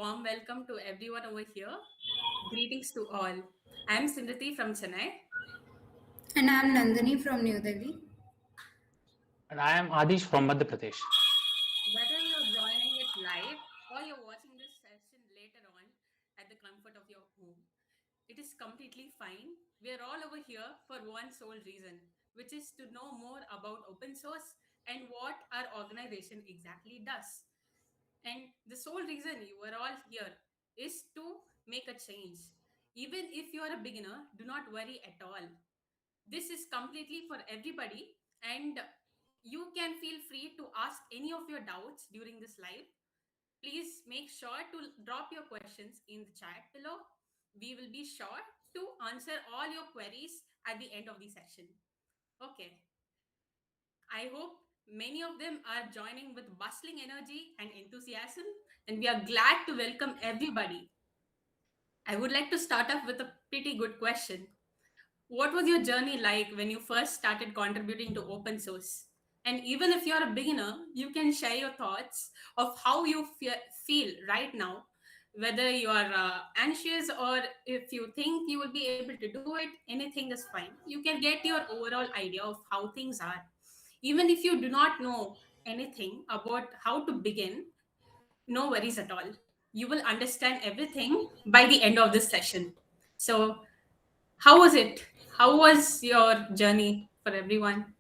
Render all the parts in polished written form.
warm welcome to everyone over here. Greetings to all. I am Sindhati from Chennai. And I'm Nandini from New Delhi. And I am Adish from Madhya Pradesh. Whether you're joining it live or you're watching this session later on at the comfort of your home, it is completely fine. We're all over here for one sole reason, which is to know more about open source and what our organization exactly does. And the sole reason you are all here is to make a change. Even if you are a beginner, do not worry at all. This is completely for everybody, and you can feel free to ask any of your doubts during this live. Please make sure to drop your questions in the chat below. We will be sure to answer all your queries at the end of the session. Okay, I hope many of them are joining with bustling energy and enthusiasm, and we are glad to welcome everybody. I would like to start off with a pretty good question. What was your journey like when you first started contributing to open source? And even if you're a beginner, you can share your thoughts of how you feel right now, whether you are anxious or if you think you will be able to do it, anything is fine. You can get your overall idea of how things are. Even if you do not know anything about how to begin, no worries at all. You will understand everything by the end of this session. So, how was it? How was your journey for everyone?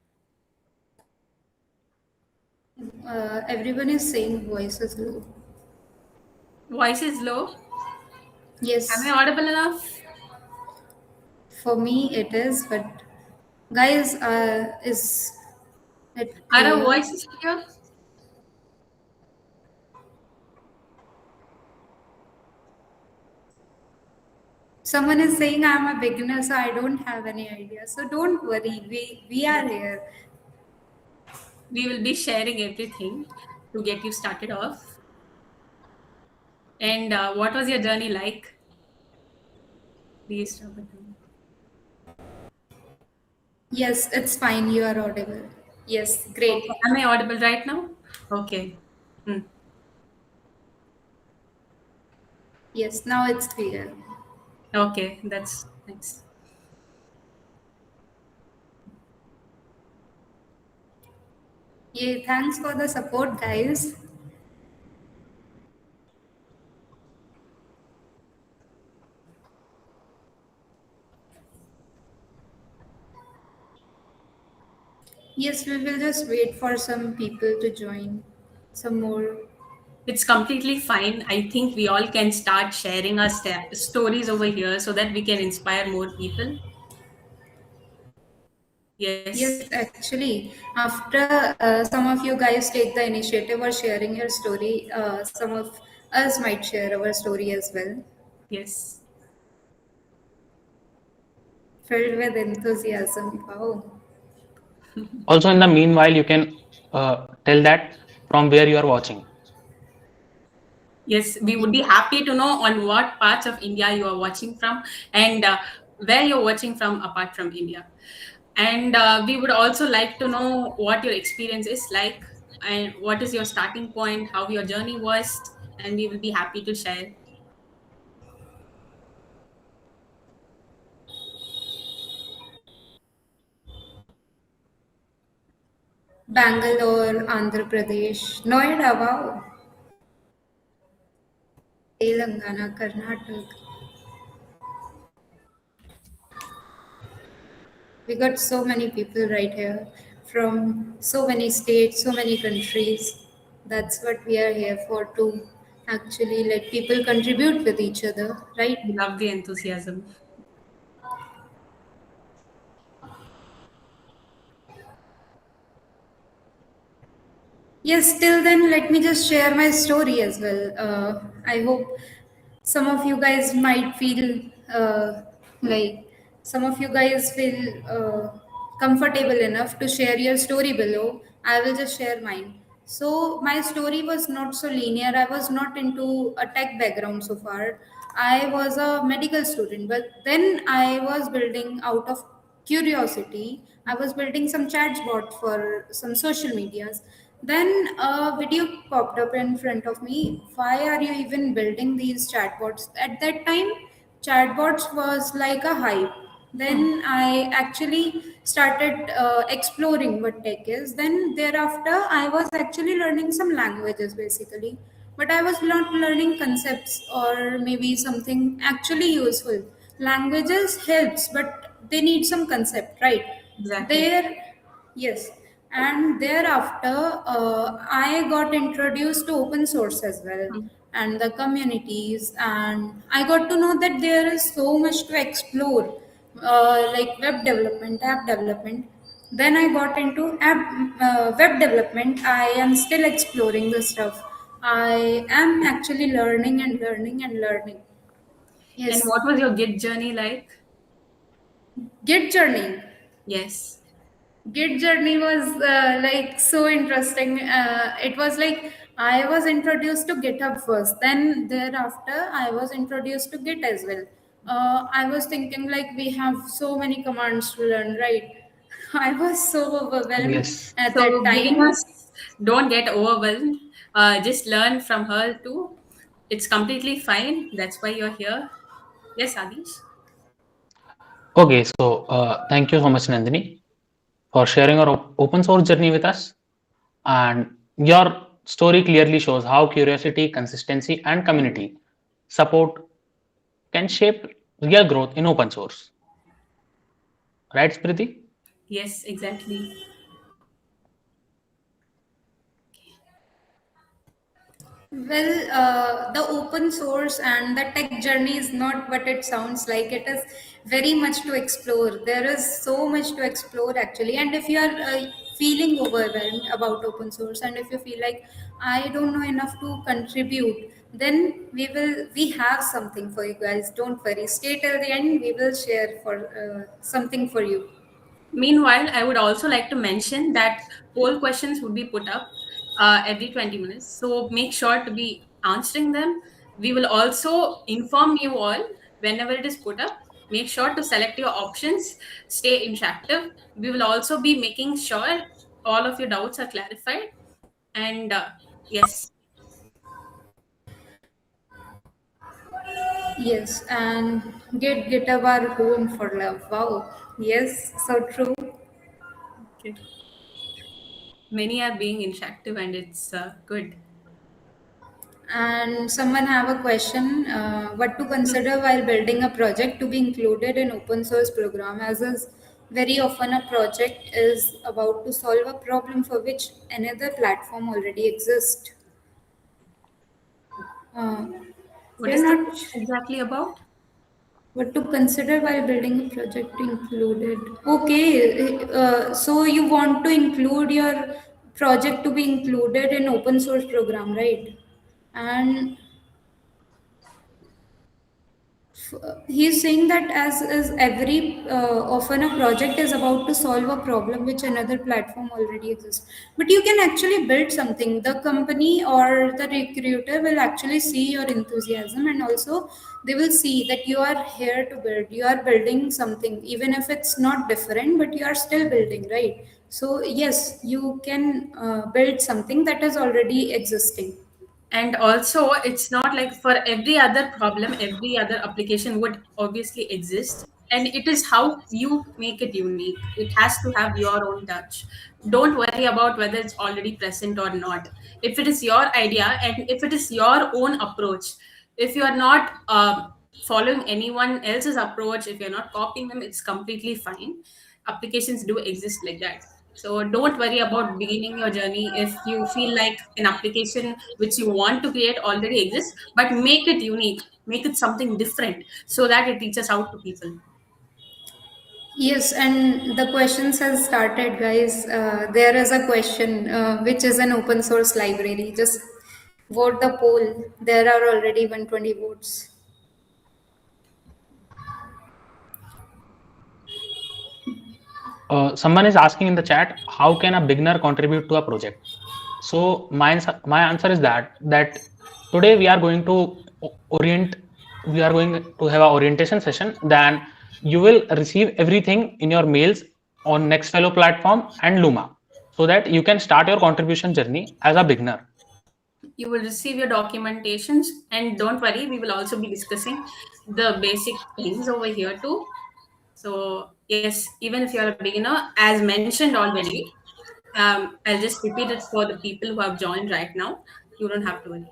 Everyone is saying voice is low. Voice is low. Am I Yes, audible enough? for me it is, but guys, is it Are our clear? voices clear? Someone is saying I'm a beginner, so I don't have any idea. So don't worry, we are here. We will be sharing everything to get you started off. And what was your journey like? Please drop it down. Yes, it's fine. You are audible. Yes, Okay. great. Am I audible right now? Okay. Hmm. Yes, now it's clear. Okay, that's nice. Yeah, thanks for the support, guys. Yes, we will just wait for some people to join. Some more. It's completely fine. I think we all can start sharing our stories over here so that we can inspire more people. Yes. Yes, actually, after some of you guys take the initiative or sharing your story, some of us might share our story as well. Yes. Filled with enthusiasm. Wow. Also, in the meanwhile, you can tell that from where you are watching. Yes, we would be happy to know on what parts of India you are watching from and where you're watching from apart from India. And we would also like to know what your experience is like and what is your starting point, how your journey was, and we will be happy to share. Bangalore, Andhra Pradesh, Noida, wow. Telangana, Karnataka. We got so many people right here from so many states, so many countries. That's what we are here for, to actually let people contribute with each other, right? We love the enthusiasm. Yes, till then, let me just share my story as well. I hope some of you guys might feel like some of you guys feel comfortable enough to share your story below. I will just share mine. So, my story was not so linear. I was not into a tech background so far. I was a medical student, but then I was building out of curiosity. I was building some chatbot for some social medias. Then a video popped up in front of me. Why are you even building these chatbots? At that time, chatbots was like a hype. Then I actually started exploring what tech is. Then thereafter, I was actually learning some languages basically, but I was not learning concepts or maybe something actually useful. Languages helps, but they need some concept, right? Exactly. There, yes, and thereafter, I got introduced to open source as well Hmm. and the communities, and I got to know that there is so much to explore, like web development, app development. Then I got into web development. I am still exploring the stuff. I am actually learning and learning and learning. And Yes, what was your Git journey like? Git journey. Yes. Git journey was like so interesting. It was like I was introduced to GitHub first, then thereafter I was introduced to Git as well. I was thinking like we have so many commands to learn, right? I was so overwhelmed Yes. at that So time. beginners, don't get overwhelmed. Just learn from her too. It's completely fine. That's why you're here. Yes, Adish. Okay, so thank you so much, Nandini, for sharing your open source journey with us. And your story clearly shows how curiosity, consistency, and community support can shape real growth in open source. Right, Spriti? Yes, exactly. Well, the open source and the tech journey is not what it sounds like. It is very much to explore. There is so much to explore actually. And if you are feeling overwhelmed about open source, and if you feel like I don't know enough to contribute, then we have something for you guys. Don't worry. Stay till the end. We will share for something for you. Meanwhile, I would also like to mention that poll questions would be put up every 20 minutes. So make sure to be answering them. We will also inform you all whenever it is put up. Make sure to select your options, stay interactive. We will also be making sure all of your doubts are clarified. And yes, Yes, and get GitHub our home for love. Wow. Yes, so true. okay. Many are being interactive and it's good. And someone have a question, what to Hmm. consider while building a project to be included in open source program, as is very often a project is about to solve a problem for which another platform already exists. Uh, What we're is the not question exactly about? what to consider while building a project included. Okay, so you want to include your project to be included in open source program, right? And he's saying that as every often a project is about to solve a problem which another platform already exists, but you can actually build something. The company or the recruiter will actually see your enthusiasm, and also they will see that you are here to build, you are building something, even if it's not different, but you are still building, right? So yes, you can build something that is already existing. And also, it's not like for every other problem, every other application would obviously exist. And it is how you make it unique. It has to have your own touch. Don't worry about whether it's already present or not. If it is your idea and if it is your own approach, if you are not following anyone else's approach, if you're not copying them, it's completely fine. Applications do exist like that. So don't worry about beginning your journey if you feel like an application which you want to create already exists, but make it unique, make it something different so that it reaches out to people. Yes, and the questions has started, guys. There is a question which is an open source library. Just vote the poll. There are already 120 votes. Someone is asking in the chat, how can a beginner contribute to a project? So my answer is that today we are going to orient we are going to have a orientation session. Then you will receive everything in your mails on Nextfellow platform and Luma. so that you can start your contribution journey as a beginner. You will receive your documentations, and don't worry, we will also be discussing the basic things over here too. So yes, even if you're a beginner, as mentioned already, I'll just repeat it for the people who have joined right now. You don't have to worry.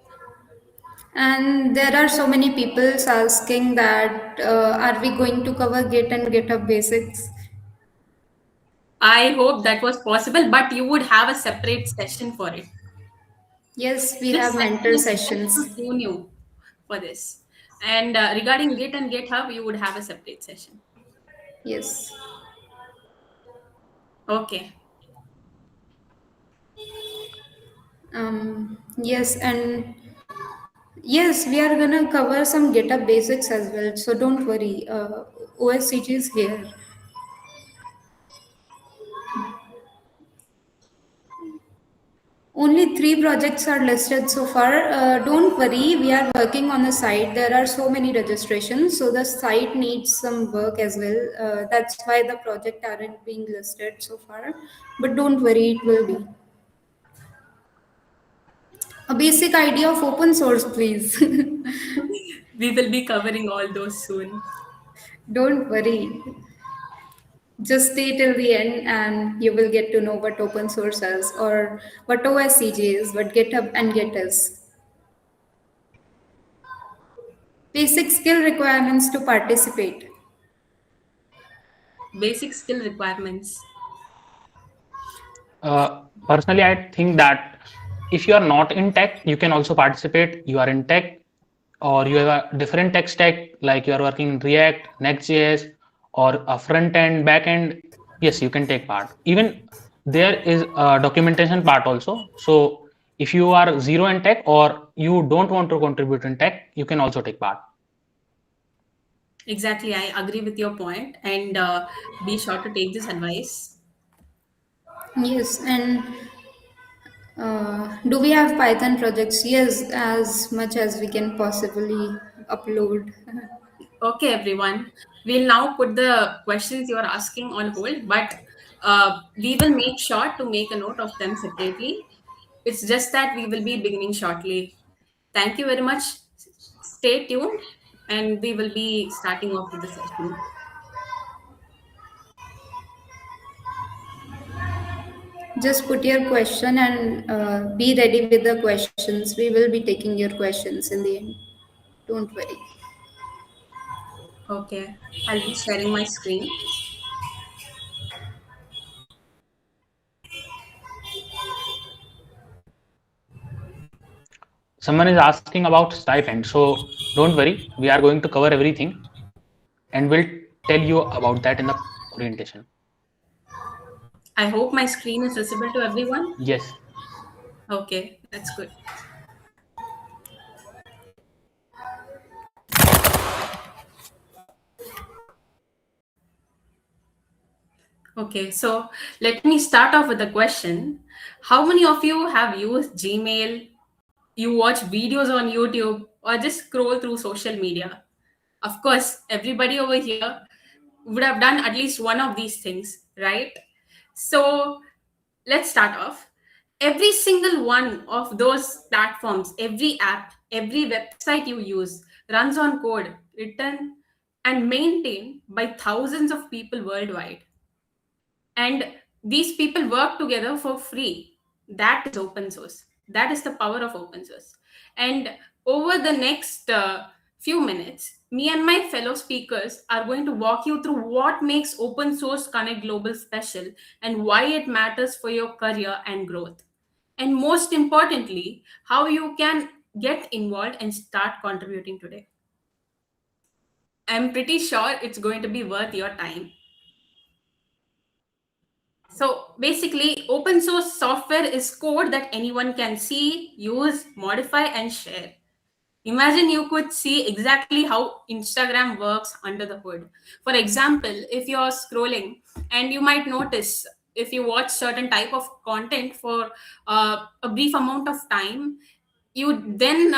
And there are so many people asking that are we going to cover Git and GitHub basics? I hope that was possible, but you would have a separate session for it. Yes, we This have session mentor is just to sessions. tune you for this. And regarding Git and GitHub, you would have a separate session. Yes. Okay. Yes, and yes, we are gonna cover some GitHub basics as well. So don't worry. OSCG is here. Only three projects are listed so far. Don't worry, we are working on the site. There are so many registrations, so the site needs some work as well. That's why the project aren't being listed so far. But don't worry, it will be. A basic idea of open source, please. We will be covering all those soon. Don't worry. Just stay till the end and you will get to know what open source is or what OSCG is, what GitHub and Git is. Basic skill requirements to participate. Basic skill requirements. Personally, I think that if you are not in tech, you can also participate. You are in tech, or you have a different tech stack, like you are working in React, Next.js, or a front end, back end. Yes, you can take part. Even there is a documentation part also. So if you are zero in tech or you don't want to contribute in tech, you can also take part. Exactly, I agree with your point, and be sure to take this advice. Yes, and do we have Python projects? Yes, as much as we can possibly upload. Okay, everyone. We'll now put the questions you're asking on hold, but we will make sure to make a note of them separately. It's just that we will be beginning shortly. Thank you very much. Stay tuned, and we will be starting off with the session. Just put your question and be ready with the questions. We will be taking your questions in the end. Don't worry. Okay, I'll be sharing my screen. Someone is asking about stipend. So don't worry, we are going to cover everything and we'll tell you about that in the orientation. I hope my screen is visible to everyone. Yes. Okay, that's good. Okay, so let me start off with a question. How many of you have used Gmail? You watch videos on YouTube or just scroll through social media? Of course, everybody over here would have done at least one of these things, right? So let's start off. Every single one of those platforms, every app, every website you use runs on code written and maintained by thousands of people worldwide. And these people work together for free. That is open source. That is the power of open source. And over the next few minutes, me and my fellow speakers are going to walk you through what makes open source connect global special and why it matters for your career and growth, and most importantly, how you can get involved and start contributing today. I'm pretty sure it's going to be worth your time. So basically, open source software is code that anyone can see, use, modify, and share. Imagine you could see exactly how Instagram works under the hood. For example, if you're scrolling and you might notice, if you watch certain type of content for a brief amount of time, you then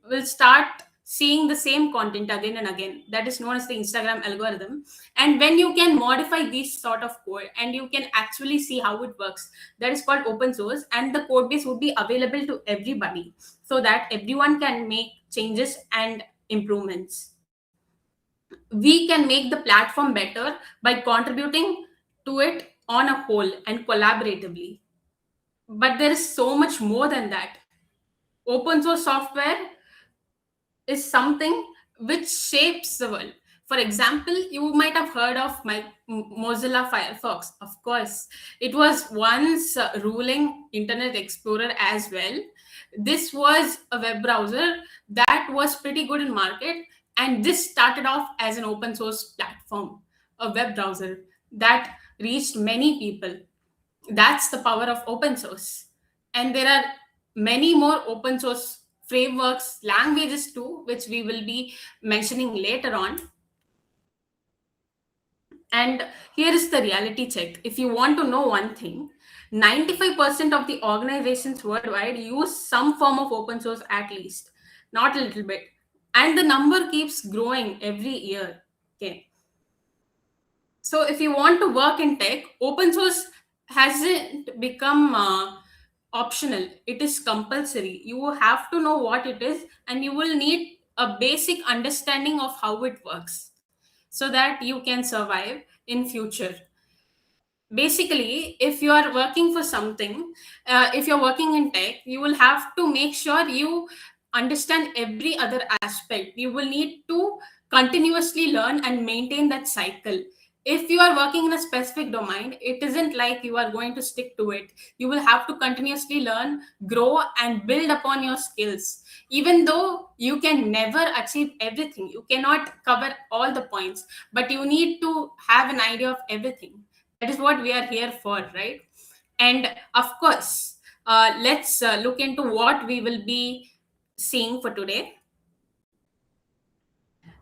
will start seeing the same content again and again. That is known as the Instagram algorithm. And when you can modify this sort of code and you can actually see how it works, that is called open source, and the code base would be available to everybody so that everyone can make changes and improvements. We can make the platform better by contributing to it on a whole and collaboratively. But there is so much more than that. Open source software is something which shapes the world. For example, you might have heard of Mozilla Firefox. Of course, it was once ruling Internet Explorer as well. This was a web browser that was pretty good in market, and this started off as an open source platform, a web browser that reached many people. That's the power of open source. And there are many more open source frameworks, languages too, which we will be mentioning later on. And here is the reality check. If you want to know one thing, 95% of the organizations worldwide use some form of open source at least, not a little bit. And the number keeps growing every year. Okay. So if you want to work in tech, open source hasn't become optional. It is compulsory. You have to know what it is, and you will need a basic understanding of how it works so that you can survive in future. Basically, if you are working for something, if you're working in tech, you will have to make sure you understand every other aspect. You will need to continuously learn and maintain that cycle. If you are working in a specific domain, it isn't like you are going to stick to it. You will have to continuously learn, grow, and build upon your skills. Even though you can never achieve everything, you cannot cover all the points, but you need to have an idea of everything. That is what we are here for, right? And of course, let's look into what we will be seeing for today.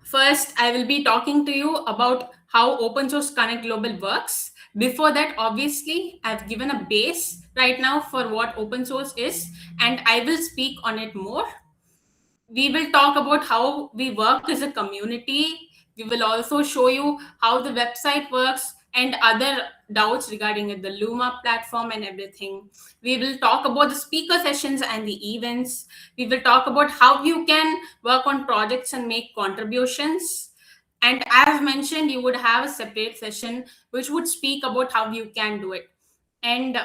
First, I will be talking to you about how Open Source Connect Global works. Before that, obviously, I've given a base right now for what open source is, and I will speak on it more. We will talk about how we work as a community. We will also show you how the website works and other doubts regarding it, the Luma platform and everything. We will talk about the speaker sessions and the events. We will talk about how you can work on projects and make contributions. And as mentioned, you would have a separate session which would speak about how you can do it. And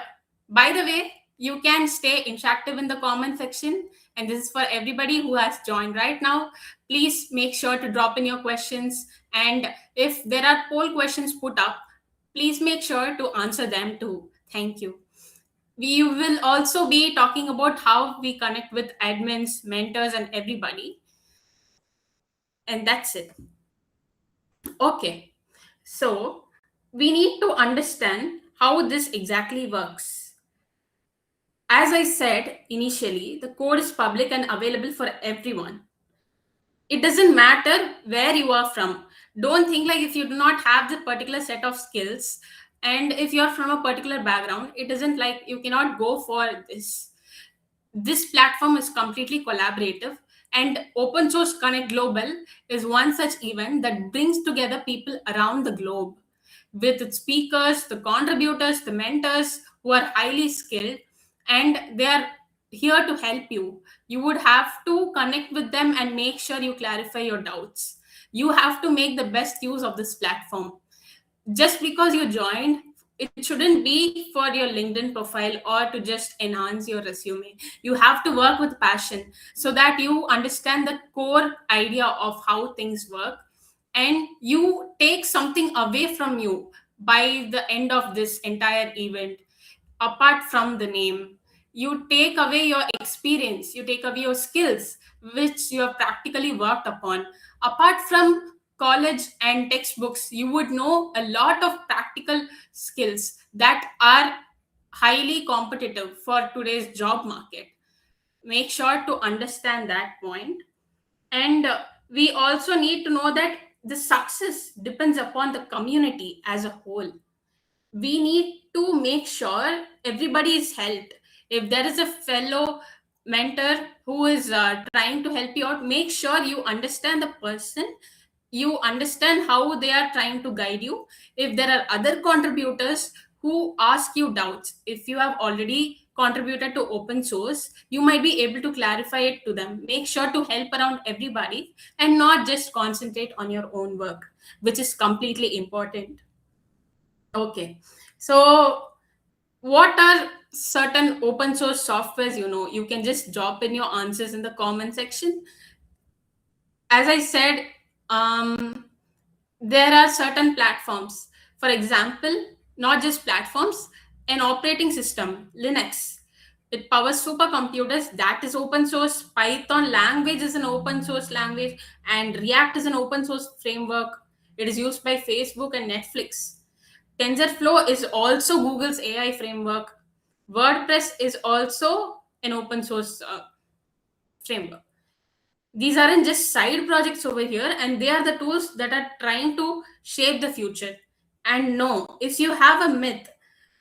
by the way, you can stay interactive in the comment section. And this is for everybody who has joined right now. Please make sure to drop in your questions. And if there are poll questions put up, please make sure to answer them too. Thank you. We will also be talking about how we connect with admins, mentors, and everybody. And that's it. Okay. So we need to understand how this exactly works. As I said initially, the code is public and available for everyone. It doesn't matter where you are from. Don't think like if you do not have the particular set of skills and if you're from a particular background, it isn't like you cannot go for this. This platform is completely collaborative, and Open Source Connect Global is one such event that brings together people around the globe with its speakers, the contributors, the mentors who are highly skilled, and they are here to help you. You would have to connect with them and make sure you clarify your doubts. You have to make the best use of this platform. Just because you joined, it shouldn't be for your LinkedIn profile or to just enhance your resume. You have to work with passion so that you understand the core idea of how things work, and you take something away from you by the end of this entire event. Apart from the name, you take away your experience, you take away your skills which you have practically worked upon. Apart from college and textbooks, you would know a lot of practical skills that are highly competitive for today's job market. Make sure to understand that point. And we also need to know that the success depends upon the community as a whole. We need to make sure everybody is helped. If there is a fellow mentor who is trying to help you out, make sure you understand the person, you understand how they are trying to guide you. If there are other contributors who ask you doubts, if you have already contributed to open source, you might be able to clarify it to them. Make sure to help around everybody and not just concentrate on your own work, which is completely important. Okay, so what are certain open source softwares? You can just drop in your answers in the comment section. As I said, there are certain platforms. For example, not just platforms, an operating system, Linux. It powers supercomputers, that is open source. Python language is an open source language, and React is an open source framework. It is used by Facebook and Netflix. TensorFlow is also Google's AI framework. WordPress is also an open source framework. These aren't just side projects over here, and they are the tools that are trying to shape the future. And no, if you have a myth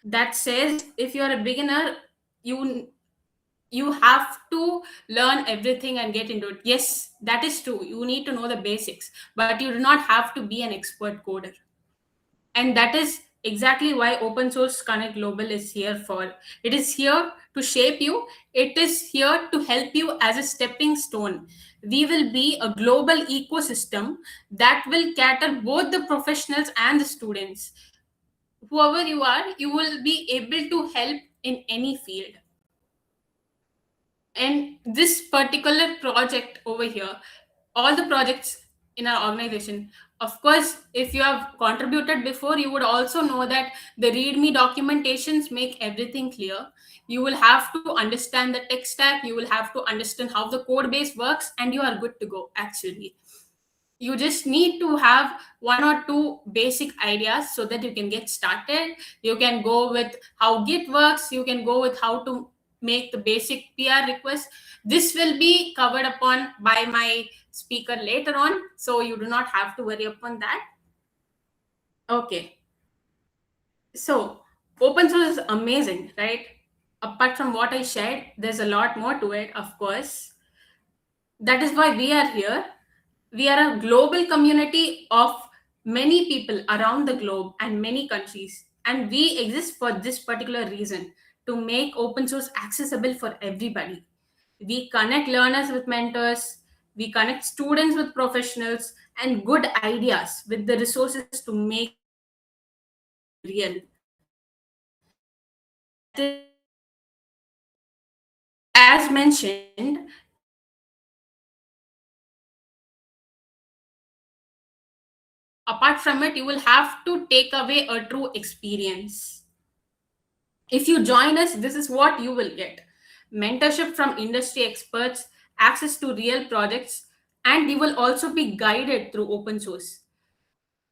that says if you're a beginner, you you have to learn everything and get into it. Yes, that is true. You need to know the basics, but you do not have to be an expert coder. And that is exactly why Open Source Connect Global is here for. It is here to shape you, it is here to help you as a stepping stone. We will be a global ecosystem that will cater both the professionals and the students. Whoever you are, you will be able to help in any field. And this particular project over here, all the projects in our organization, of course, if you have contributed before, you would also know that the readme documentations make everything clear. You will have to understand the tech stack, you will have to understand how the code base works, and you are good to go. Actually, you just need to have one or two basic ideas so that you can get started. You can go with how Git works, you can go with how to make the basic PR request. This will be covered upon by my speaker later on, so you do not have to worry upon that. Okay, so open source is amazing, right? Apart from what I shared, there's a lot more to it, of course. That is why we are here. We are a global community of many people around the globe and many countries. And we exist for this particular reason, to make open source accessible for everybody. We connect learners with mentors, we connect students with professionals, and good ideas with the resources to make it real. That is why we are here. As mentioned, apart from it, you will have to take away a true experience. If you join us, this is what you will get: mentorship from industry experts, access to real projects, and you will also be guided through open source.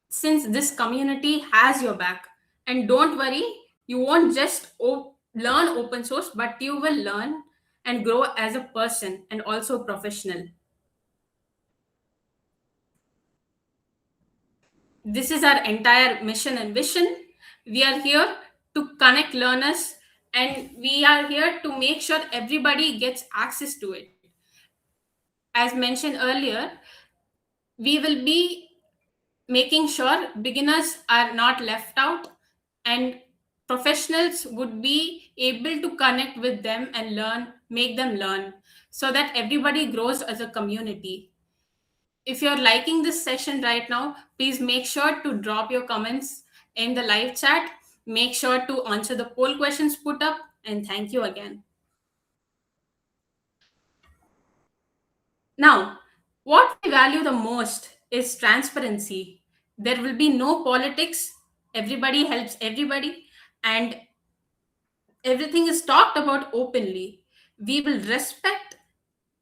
Since this community has your back, and don't worry, you won't just learn open source, but you will learn and grow as a person and also professional. This is our entire mission and vision. We are here to connect learners, and we are here to make sure everybody gets access to it. As mentioned earlier, we will be making sure beginners are not left out, and professionals would be able to connect with them and learn, make them learn, so that everybody grows as a community. If you're liking this session right now, please make sure to drop your comments in the live chat. Make sure to answer the poll questions put up, and thank you again. Now, what we value the most is transparency. There will be no politics, everybody helps everybody, and everything is talked about openly. We will respect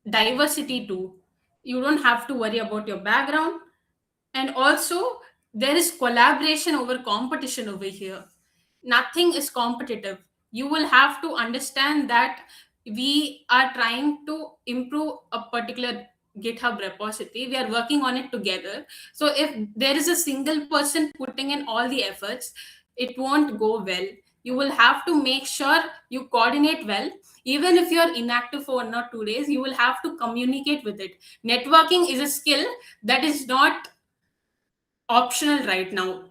diversity too. You don't have to worry about your background. And also, there is collaboration over competition over here. Nothing is competitive. You will have to understand that we are trying to improve a particular GitHub repository. We are working on it together. So if there is a single person putting in all the efforts, it won't go well. You will have to make sure you coordinate well. Even if you're inactive for 1 or 2 days, you will have to communicate with it. Networking is a skill that is not optional right now.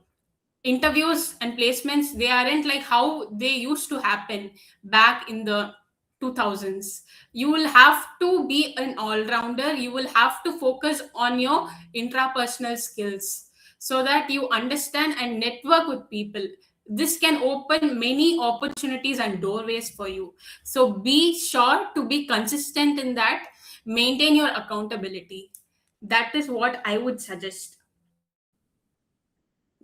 Interviews and placements, they aren't like how they used to happen back in the 2000s. You will have to be an all-rounder. You will have to focus on your intrapersonal skills so that you understand and network with people. This can open many opportunities and doorways for you. So be sure to be consistent in that. Maintain your accountability. That is what I would suggest.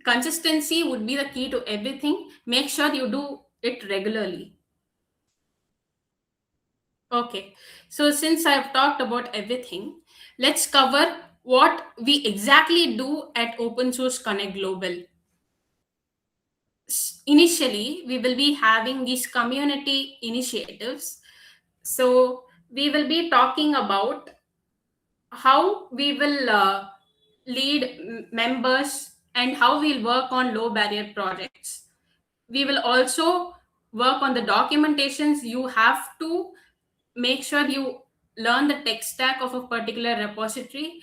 Consistency would be the key to everything. Make sure you do it regularly. Okay, so since I've talked about everything, let's cover what we exactly do at Open Source Connect Global. Initially, we will be having these community initiatives. So we will be talking about how we will lead members and how we'll work on low barrier projects. We will also work on the documentations. You have to make sure you learn the tech stack of a particular repository.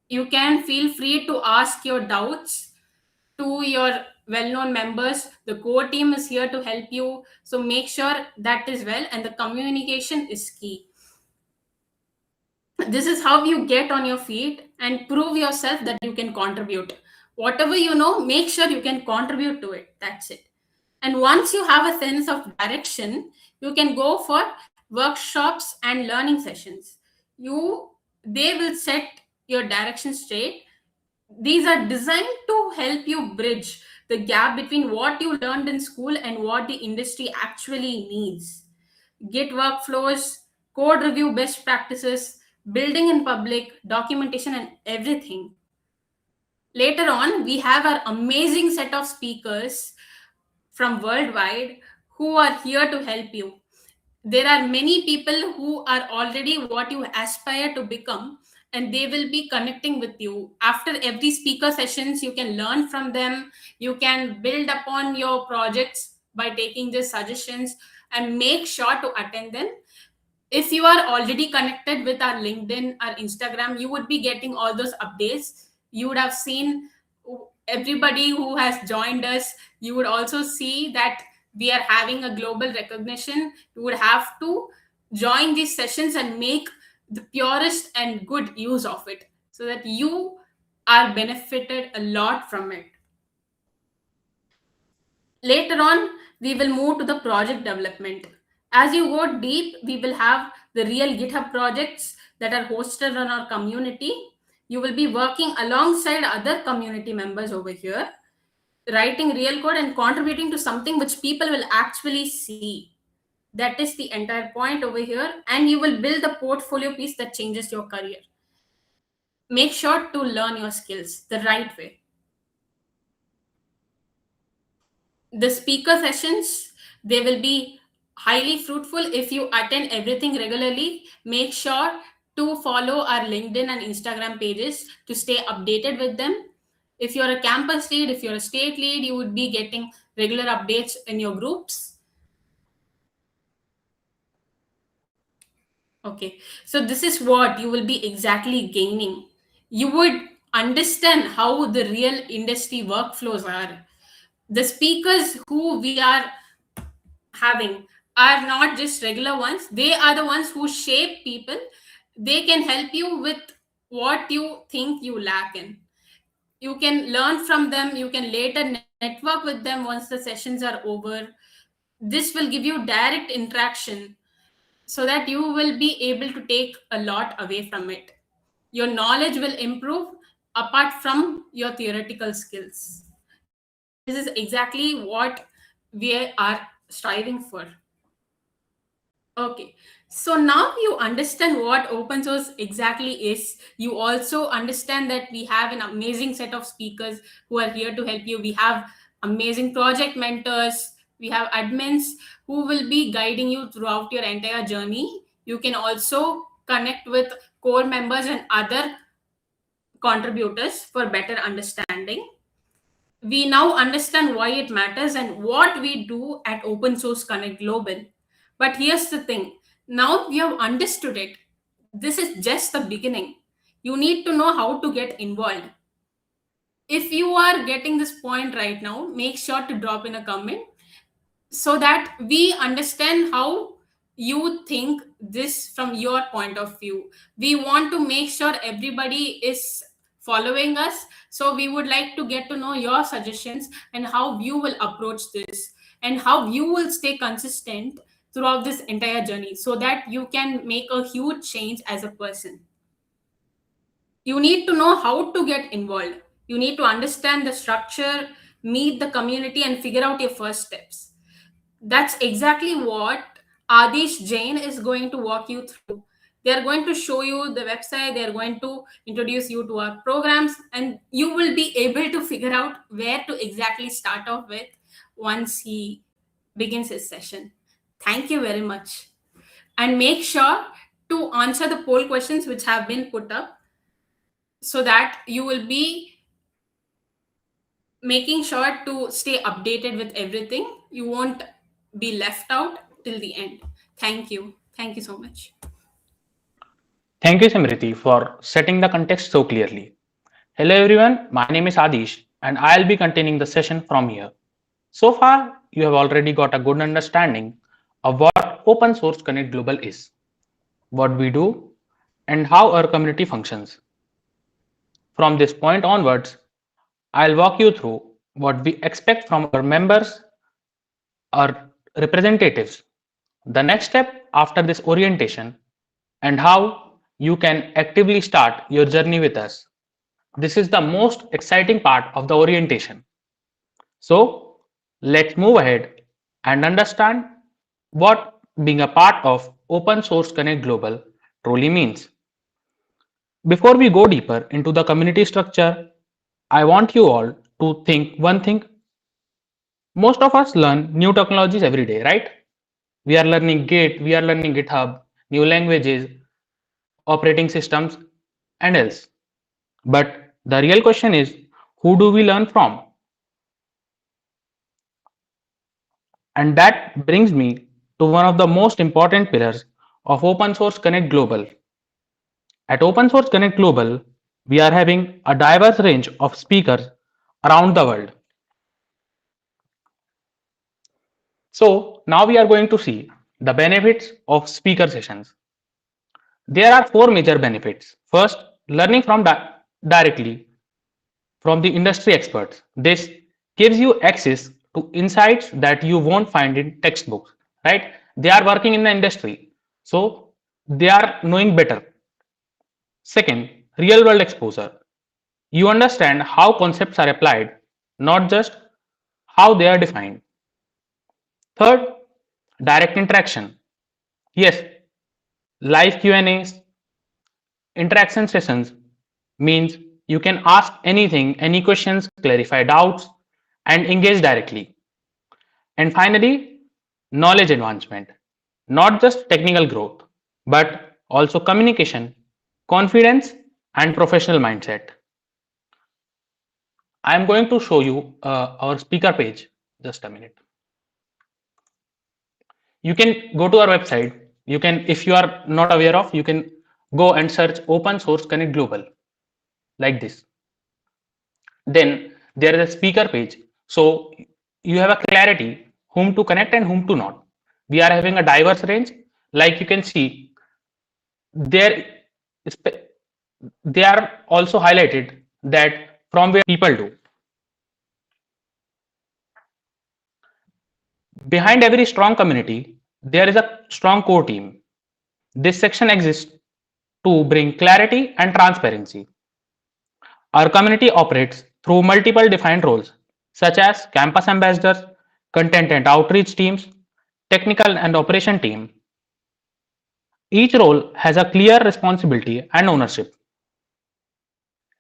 You can feel free to ask your doubts to your well-known members. The core team is here to help you, so make sure that is well, and the communication is key. This is how you get on your feet and prove yourself that you can contribute. Whatever you know, make sure you can contribute to it. That's it. And once you have a sense of direction, you can go for workshops and learning sessions. They will set your direction straight. These are designed to help you bridge the gap between what you learned in school and what the industry actually needs. Git workflows, code review best practices, building in public, documentation, and everything. Later on, we have our amazing set of speakers from worldwide who are here to help you. There are many people who are already what you aspire to become, and they will be connecting with you. After every speaker sessions, you can learn from them. You can build upon your projects by taking the suggestions, and make sure to attend them. If you are already connected with our LinkedIn, our Instagram, you would be getting all those updates. You would have seen everybody who has joined us. You would also see that we are having a global recognition. You would have to join these sessions and make the purest and good use of it so that you are benefited a lot from it. Later on, we will move to the project development. As you go deep, we will have the real GitHub projects that are hosted on our community. You will be working alongside other community members over here, writing real code and contributing to something which people will actually see. That is the entire point over here. And you will build the portfolio piece that changes your career. Make sure to learn your skills the right way. The speaker sessions, they will be highly fruitful if you attend everything regularly. Make sure to follow our LinkedIn and Instagram pages to stay updated with them. If you're a campus lead, if you're a state lead, you would be getting regular updates in your groups. Okay, so this is what you will be exactly gaining. You would understand how the real industry workflows are. The speakers who we are having are not just regular ones. They are the ones who shape people. They can help you with what you think you lack in. You can learn from them. You can later network with them once the sessions are over. This will give you direct interaction so that you will be able to take a lot away from it. Your knowledge will improve apart from your theoretical skills. This is exactly what we are striving for. Okay, so now you understand what open source exactly is. You also understand that we have an amazing set of speakers who are here to help you. We have amazing project mentors, we have admins who will be guiding you throughout your entire journey. You can also connect with core members and other contributors for better understanding. We now understand why it matters and what we do at Open Source Connect Global. But here's the thing, now we have understood it. This is just the beginning. You need to know how to get involved. If you are getting this point right now, make sure to drop in a comment so that we understand how you think this from your point of view. We want to make sure everybody is following us, so we would like to get to know your suggestions and how you will approach this and how you will stay consistent throughout this entire journey so that you can make a huge change as a person. You need to know how to get involved. You need to understand the structure, meet the community, and figure out your first steps. That's exactly what Adish Jain is going to walk you through. They are going to show you the website, they are going to introduce you to our programs, and you will be able to figure out where to exactly start off with once he begins his session. Thank you very much. And make sure to answer the poll questions which have been put up so that you will be making sure to stay updated with everything. You won't be left out till the end. Thank you. Thank you so much. Thank you, Simriti, for setting the context so clearly. Hello, everyone. My name is Adish, and I'll be continuing the session from here. So far, you have already got a good understanding of what Open Source Connect Global is, what we do, and how our community functions. From this point onwards, I'll walk you through what we expect from our members or representatives, the next step after this orientation, and how you can actively start your journey with us. This is the most exciting part of the orientation. So let's move ahead and understand what being a part of Open Source Connect Global truly means. Before we go deeper into the community structure, I want you all to think one thing. Most of us learn new technologies every day, right? We are learning Git, we are learning GitHub, new languages, operating systems, and else. But the real question is, who do we learn from? And that brings me to one of the most important pillars of Open Source Connect Global. At Open Source Connect Global, we are having a diverse range of speakers around the world. So now we are going to see the benefits of speaker sessions. There are four major benefits. First, learning from directly from the industry experts. This gives you access to insights that you won't find in textbooks, right? They are working in the industry, so they are knowing better. Second, real world exposure. You understand how concepts are applied, not just how they are defined. Third, direct interaction. Yes, live Q&As, interaction sessions means you can ask anything, any questions, clarify doubts, and engage directly. And finally, knowledge advancement. Not just technical growth, but also communication, confidence, and professional mindset. I am going to show you our speaker page. Just a minute. You can go to our website. You can, if you are not aware of, you can go and search Open Source Connect Global like this. Then there is a speaker page. So you have a clarity whom to connect and whom to not. We are having a diverse range. Like you can see, there they are also highlighted that from where people do. Behind every strong community, there is a strong core team. This section exists to bring clarity and transparency. Our community operates through multiple defined roles, such as campus ambassadors, content and outreach teams, technical and operation team. Each role has a clear responsibility and ownership.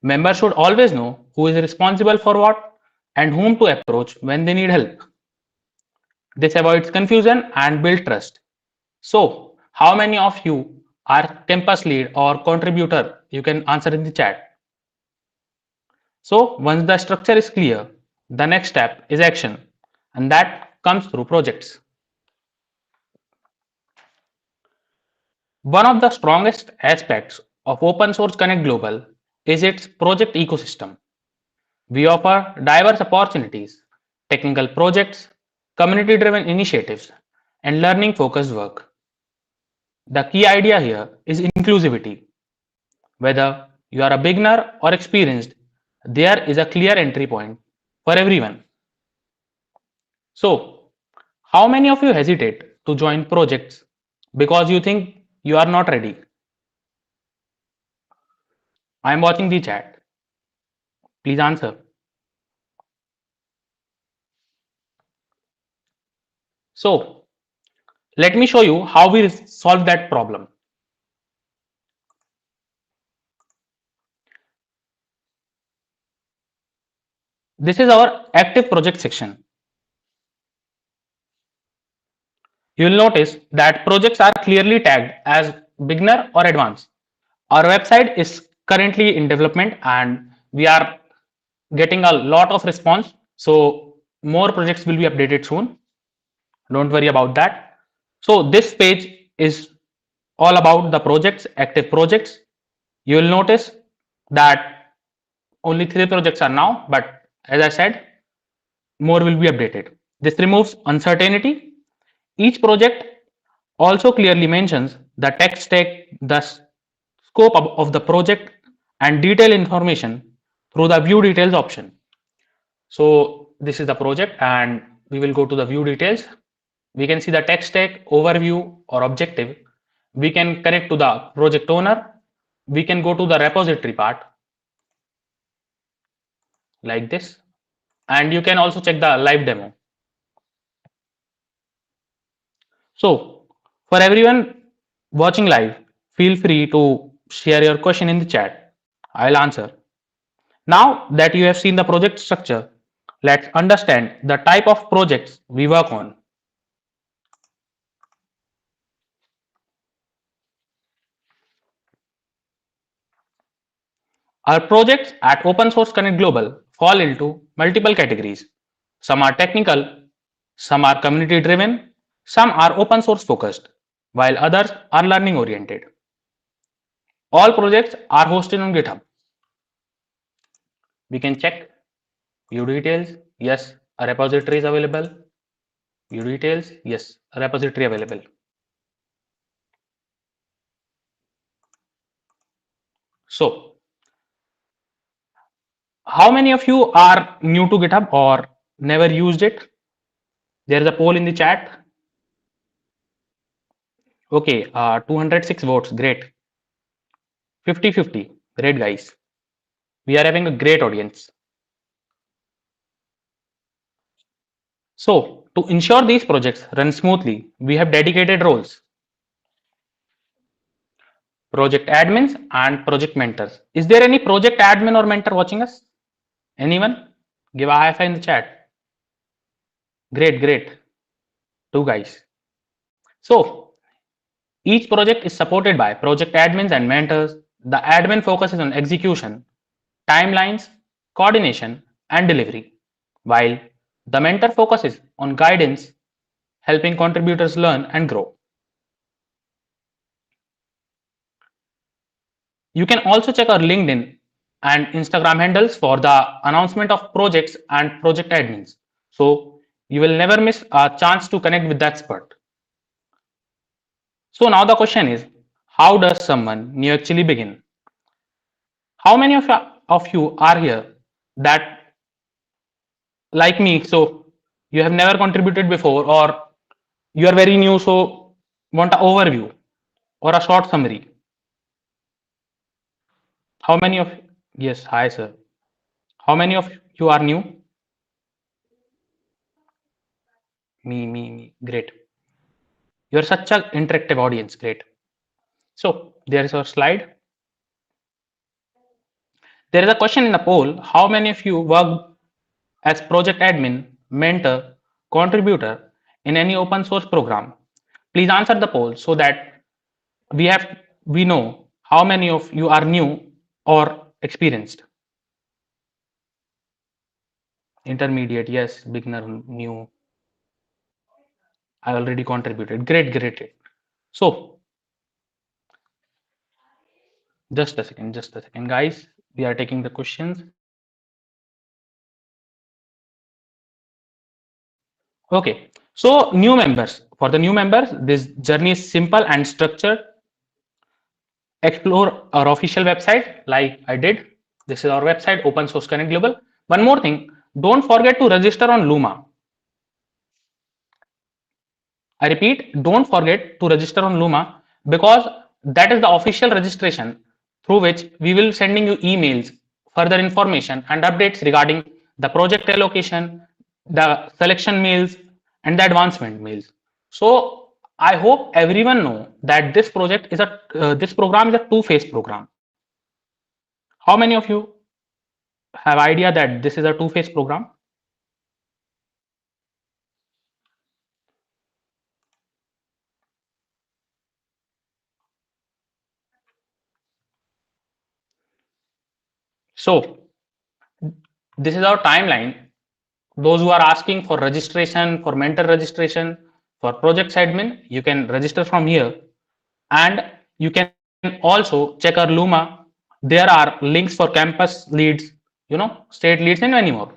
Members should always know who is responsible for what and whom to approach when they need help. This avoids confusion and builds trust. So, how many of you are campus lead or contributor? You can answer in the chat. So, once the structure is clear, The next step is action, and that comes through projects. One of the strongest aspects of Open Source Connect Global is its project ecosystem. We offer diverse opportunities, technical projects, community driven initiatives, and learning focused work. The key idea here is inclusivity. Whether you are a beginner or experienced, there is a clear entry point for everyone. So, how many of you hesitate to join projects because you think you are not ready? I am watching the chat. Please answer. So, let me show you how we solve that problem. This is our active project section. You will notice that projects are clearly tagged as beginner or advanced. Our website is currently in development and we are getting a lot of response. So more projects will be updated soon. Don't worry about that. So this page is all about the projects, active projects. You will notice that only 3 projects are now, but as I said, more will be updated. This removes uncertainty. Each project also clearly mentions the tech stack, the scope of the project, and detailed information through the view details option. So this is the project and we will go to the view details. We can see the tech stack, overview or objective. We can connect to the project owner. We can go to the repository part like this. And you can also check the live demo. So for everyone watching live, feel free to share your question in the chat. I'll answer. Now that you have seen the project structure, let's understand the type of projects we work on. Our projects at Open Source Connect Global fall into multiple categories. Some are technical, some are community driven, some are open source focused, while others are learning oriented. All projects are hosted on GitHub. We can check view details. Yes, a repository is available. View details. Yes, a repository available. So, how many of you are new to GitHub or never used it? There is a poll in the chat. Okay, 206 votes. Great. 50-50. Great, guys. We are having a great audience. So, to ensure these projects run smoothly, we have dedicated roles. Project admins and project mentors. Is there any project admin or mentor watching us? Anyone? Give a high five in the chat. Great, great. Two guys. So, each project is supported by project admins and mentors. The admin focuses on execution, timelines, coordination, and delivery, while the mentor focuses on guidance, helping contributors learn and grow. You can also check our LinkedIn and Instagram handles for the announcement of projects and project admins. So you will never miss a chance to connect with the expert. So now the question is, how does someone new actually begin? How many of you are here that like me, so you have never contributed before or you are very new, so want an overview or a short summary? How many of, yes, hi sir. How many of you are new? Me. Great. You're such an interactive audience. Great. So there is our slide. There is a question in the poll. How many of you work as project admin, mentor, contributor in any open source program? Please answer the poll so that we know how many of you are new or experienced. Intermediate, yes. Beginner, new. I already contributed. Great, great, great. So, just a second, guys. We are taking the questions. Okay. So, new members. For the new members, this journey is simple and structured. Explore our official website like I did. This is our website, Open Source Connect Global. One more thing, don't forget to register on Luma. I repeat, don't forget to register on Luma because that is the official registration through which we will sending you emails, further information and updates regarding the project allocation, the selection mails and the advancement mails. So I hope everyone know that this project is a this program is a two-phase program. How many of you have idea that this is a two-phase program? So this is our timeline. Those who are asking for registration, for mentor registration, for projects admin, you can register from here. And you can also check our Luma. There are links for campus leads, state leads and many more.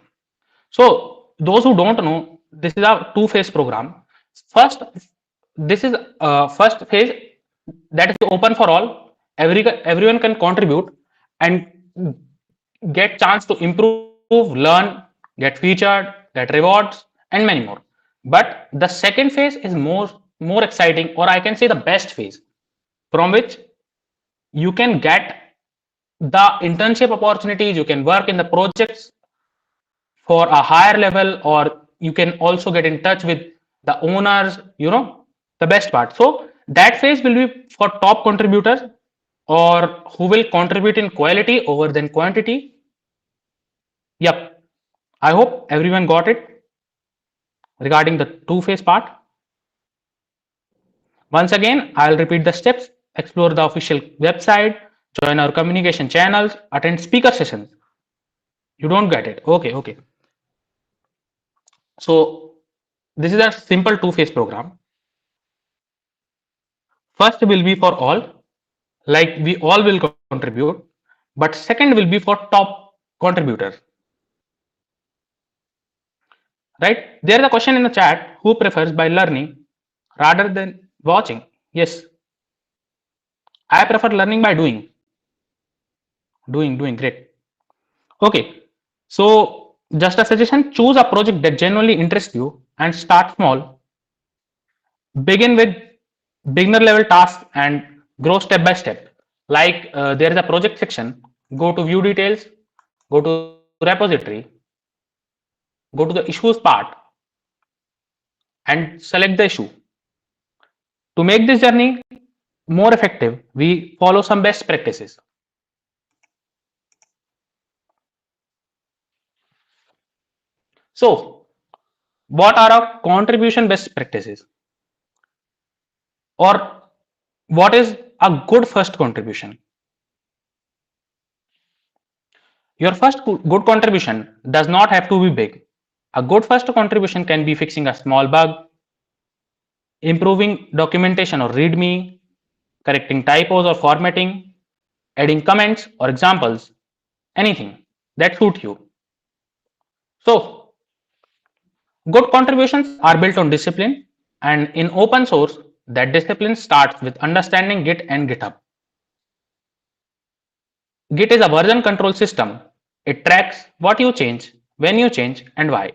So those who don't know, this is a two-phase program. First, this is first phase that is open for all. Everyone can contribute and get chance to improve, learn, get featured, get rewards, and many more. But the second phase is more exciting, or I can say the best phase, from which you can get the internship opportunities, you can work in the projects for a higher level, or you can also get in touch with the owners, the best part. So that phase will be for top contributors or who will contribute in quality over than quantity. Yep, I hope everyone got it regarding the two-phase part. Once again, I'll repeat the steps. Explore the official website, join our communication channels, attend speaker sessions. You don't get it. Okay, okay. So this is a simple two-phase program. First will be for all, like we all will contribute, but second will be for top contributors. Right? There is a question in the chat, who prefers by learning rather than watching? Yes, I prefer learning by doing. Doing great. Okay, so just a suggestion, choose a project that genuinely interests you and start small. Begin with beginner level tasks and grow step by step. Like there is a project section, go to view details, go to repository, go to the issues part and select the issue. To make this journey more effective, we follow some best practices. So, what are our contribution best practices? Or what is a good first contribution? Your first good contribution does not have to be big. A good first contribution can be fixing a small bug, improving documentation or README, correcting typos or formatting, adding comments or examples, anything that suit you. So, good contributions are built on discipline, and in open source, that discipline starts with understanding Git and GitHub. Git is a version control system. It tracks what you change, when you change, and why.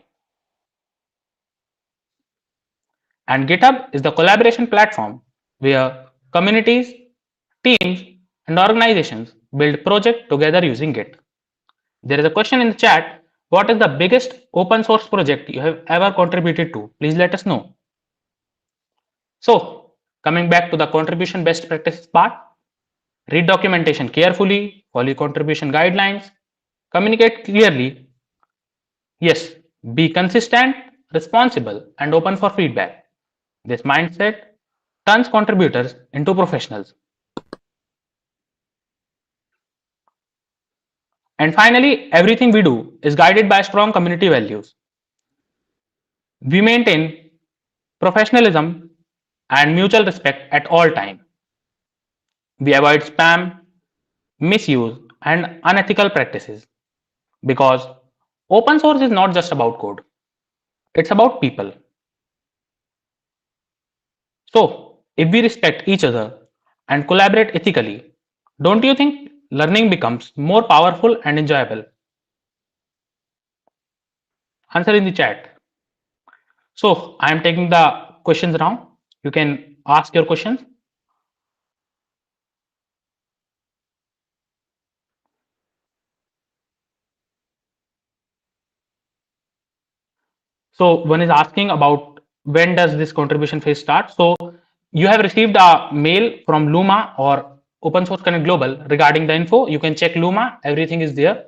And GitHub is the collaboration platform where communities, teams, and organizations build projects together using Git. There is a question in the chat. What is the biggest open source project you have ever contributed to? Please let us know. So, coming back to the contribution best practices part, read documentation carefully, follow contribution guidelines, communicate clearly. Yes, be consistent, responsible, and open for feedback. This mindset turns contributors into professionals. And finally, everything we do is guided by strong community values. We maintain professionalism and mutual respect at all time. We avoid spam, misuse, and unethical practices because open source is not just about code, it's about people. So, if we respect each other and collaborate ethically, don't you think learning becomes more powerful and enjoyable? Answer in the chat. So, I am taking the questions now. You can ask your questions. So, one is asking about when does this contribution phase start? So, you have received a mail from Luma or Open Source Connect Global regarding the info. You can check Luma, everything is there.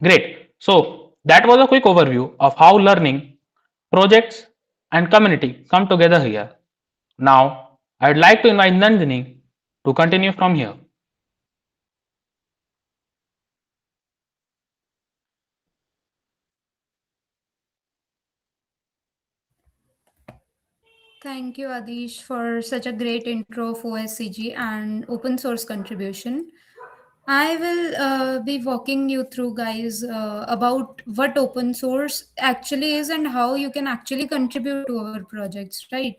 Great. So that was a quick overview of how learning, projects, and community come together here. Now, I'd like to invite Nandini to continue from here. Thank you, Adish, for such a great intro of OSCG and open source contribution. I will be walking you through, guys, about what open source actually is and how you can actually contribute to our projects, right?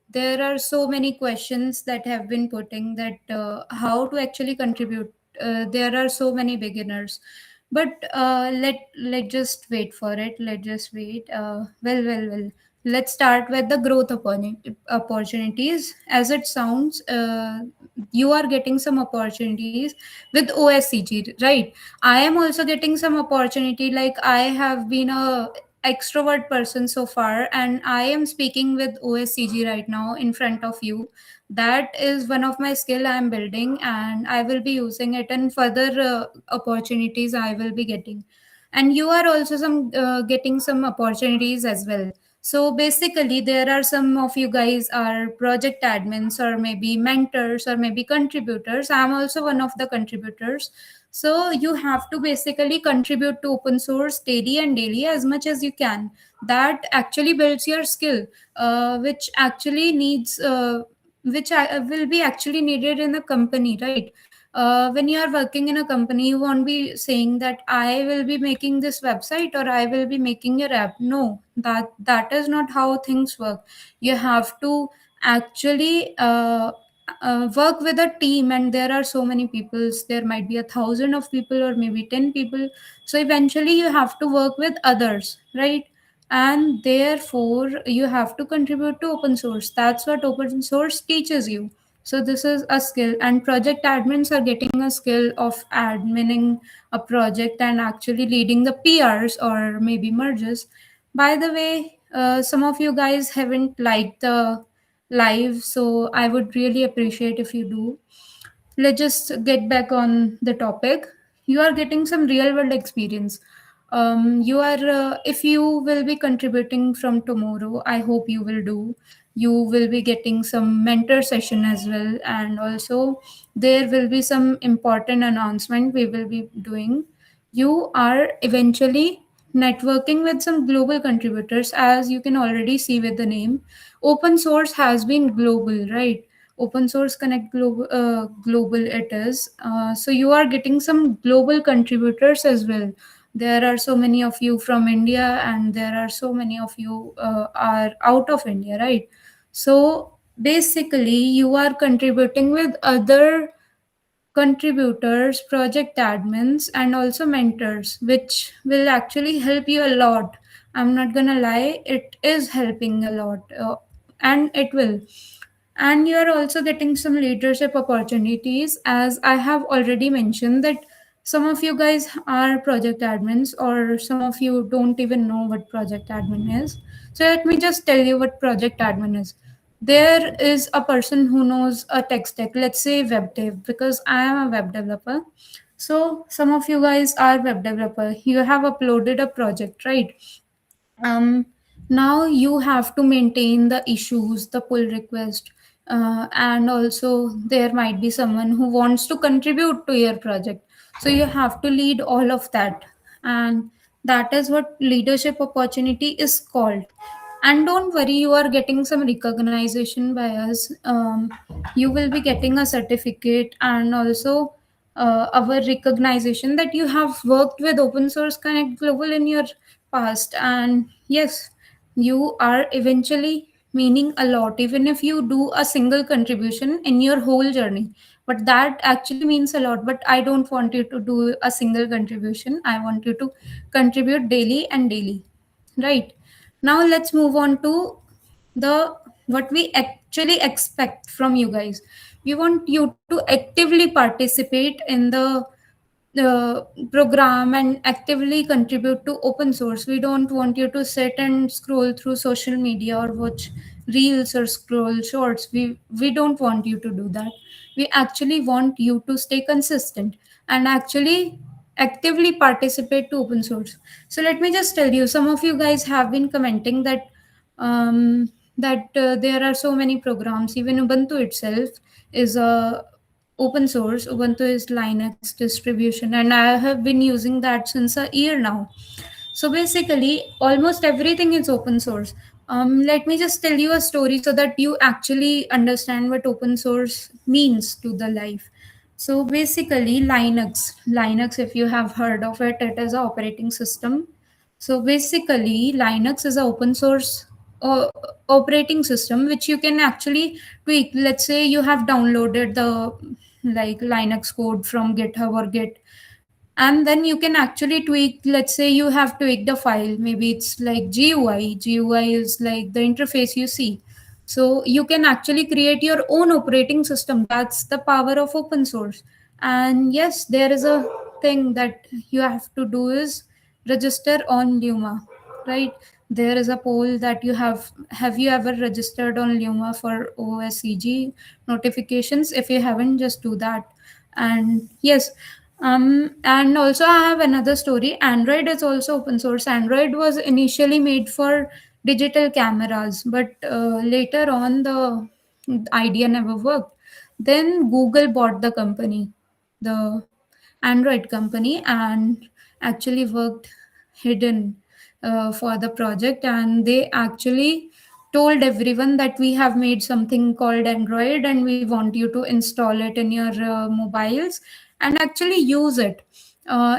There are so many questions that have been putting that how to actually contribute. There are so many beginners, but let just wait for it. Let just wait. Well. Let's start with the growth opportunities. As it sounds, you are getting some opportunities with OSCG, right? I am also getting some opportunity. Like I have been a extrovert person so far, and I am speaking with OSCG right now in front of you. That is one of my skill I am building, and I will be using it in further opportunities I will be getting. And you are also some getting some opportunities as well. So basically, there are some of you guys are project admins or maybe mentors or maybe contributors. I'm also one of the contributors. So you have to basically contribute to open source daily and daily as much as you can. That actually builds your skill, which actually needs, will be actually needed in a company, right? When you are working in a company, you won't be saying that I will be making this website or I will be making your app. No, that is not how things work. You have to actually work with a team, and there are so many people. There might be 1,000 of people or maybe 10 people. So eventually you have to work with others, right? And therefore you have to contribute to open source. That's what open source teaches you. So this is a skill, and project admins are getting a skill of adminning a project and actually leading the PRs or maybe merges. By the way, some of you guys haven't liked the live, so I would really appreciate if you do. Let's just get back on the topic. You are getting some real world experience. You are If you will be contributing from tomorrow, I hope you will do. You will be getting some mentor session as well, and also there will be some important announcement we will be doing. You are eventually networking with some global contributors, as you can already see with the name. Open source has been global, right? Open source connect global it is. So you are getting some global contributors as well. There are so many of you from India, and there are so many of you are out of India, right? So basically you are contributing with other contributors, project admins, and also mentors, which will actually help you a lot. I'm not gonna lie, it is helping a lot, and it will. And you are also getting some leadership opportunities, as I have already mentioned that some of you guys are project admins, or some of you don't even know what project admin is. So let me just tell you what project admin is. There is a person who knows a tech stack, let's say web dev, because I am a web developer. So some of you guys are web developer, you have uploaded a project, right? um Now you have to maintain the issues, the pull request. and also there might be someone who wants to contribute to your project. So you have to lead all of that, and that is what leadership opportunity is called. And don't worry, you are getting some recognition by us. You will be getting a certificate, and also our recognition that you have worked with Open Source Connect Global in your past. And yes, you are eventually meaning a lot, even if you do a single contribution in your whole journey. But that actually means a lot. But I don't want you to do a single contribution. I want you to contribute daily and daily. Right. Now let's move on to the what we actually expect from you guys. We want you to actively participate in the program and actively contribute to open source. We don't want you to sit and scroll through social media or watch reels or scroll shorts. We don't want you to do that. We actually want you to stay consistent and actually actively participate to open source. So let me just tell you, some of you guys have been commenting that there are so many programs. Even Ubuntu itself is a open source. Ubuntu is Linux distribution, and I have been using that since a year now. So basically, almost everything is open source. Let me just tell you a story so that you actually understand what open source means to the life. So basically, Linux, if you have heard of it, it is an operating system. So basically, Linux is an open source uh, operating system which you can actually tweak. Let's say you have downloaded the like Linux code from GitHub or Git, and then you can actually tweak. Let's say you have tweaked the file, maybe it's like GUI is like the interface you see. So you can actually create your own operating system. That's the power of open source. And yes, there is a thing that you have to do is register on Luma, right? There is a poll that have you ever registered on Luma for OSCG notifications? If you haven't, just do that. And yes, and also I have another story. Android is also open source. Android was initially made for digital cameras, but later on the idea never worked. Then Google bought the company, the Android company, and actually worked hidden for the project. And they actually told everyone that we have made something called Android and we want you to install it in your mobiles and actually use it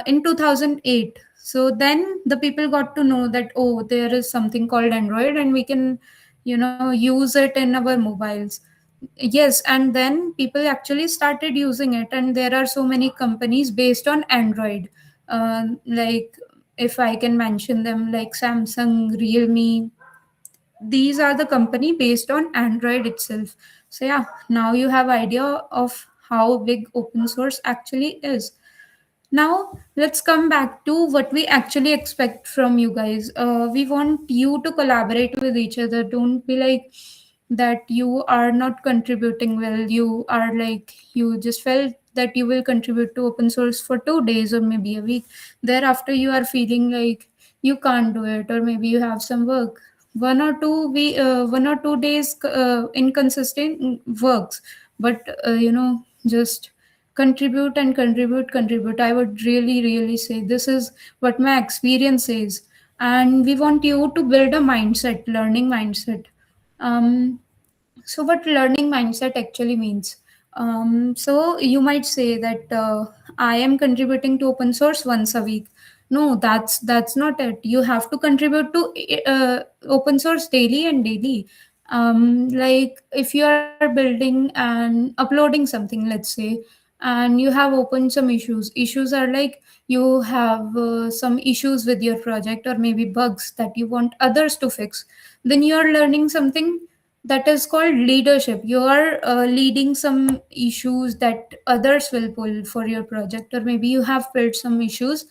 in 2008. So then the people got to know that, oh, there is something called Android and we can, use it in our mobiles. Yes, and then people actually started using it, and there are so many companies based on Android. Like, if I can mention them, like Samsung, Realme, these are the company based on Android itself. So yeah, now you have idea of how big open source actually is. Now, let's come back to what we actually expect from you guys. We want you to collaborate with each other. Don't be like that you are not contributing well. You are like, you just felt that you will contribute to open source for 2 days or maybe a week. Thereafter, you are feeling like you can't do it, or maybe you have some work. 1 or 2 days inconsistent works, but just contribute and contribute. I would really say this is what my experience is. And we want you to build a mindset, learning mindset. Um, so what learning mindset actually means? So you might say that I am contributing to open source once a week. No, that's not it. You have to contribute to open source daily and daily. Like, if you are building and uploading something, let's say, and you have opened some issues are like, you have some issues with your project or maybe bugs that you want others to fix. Then you are learning something that is called leadership. You are leading some issues that others will pull for your project, or maybe you have built some issues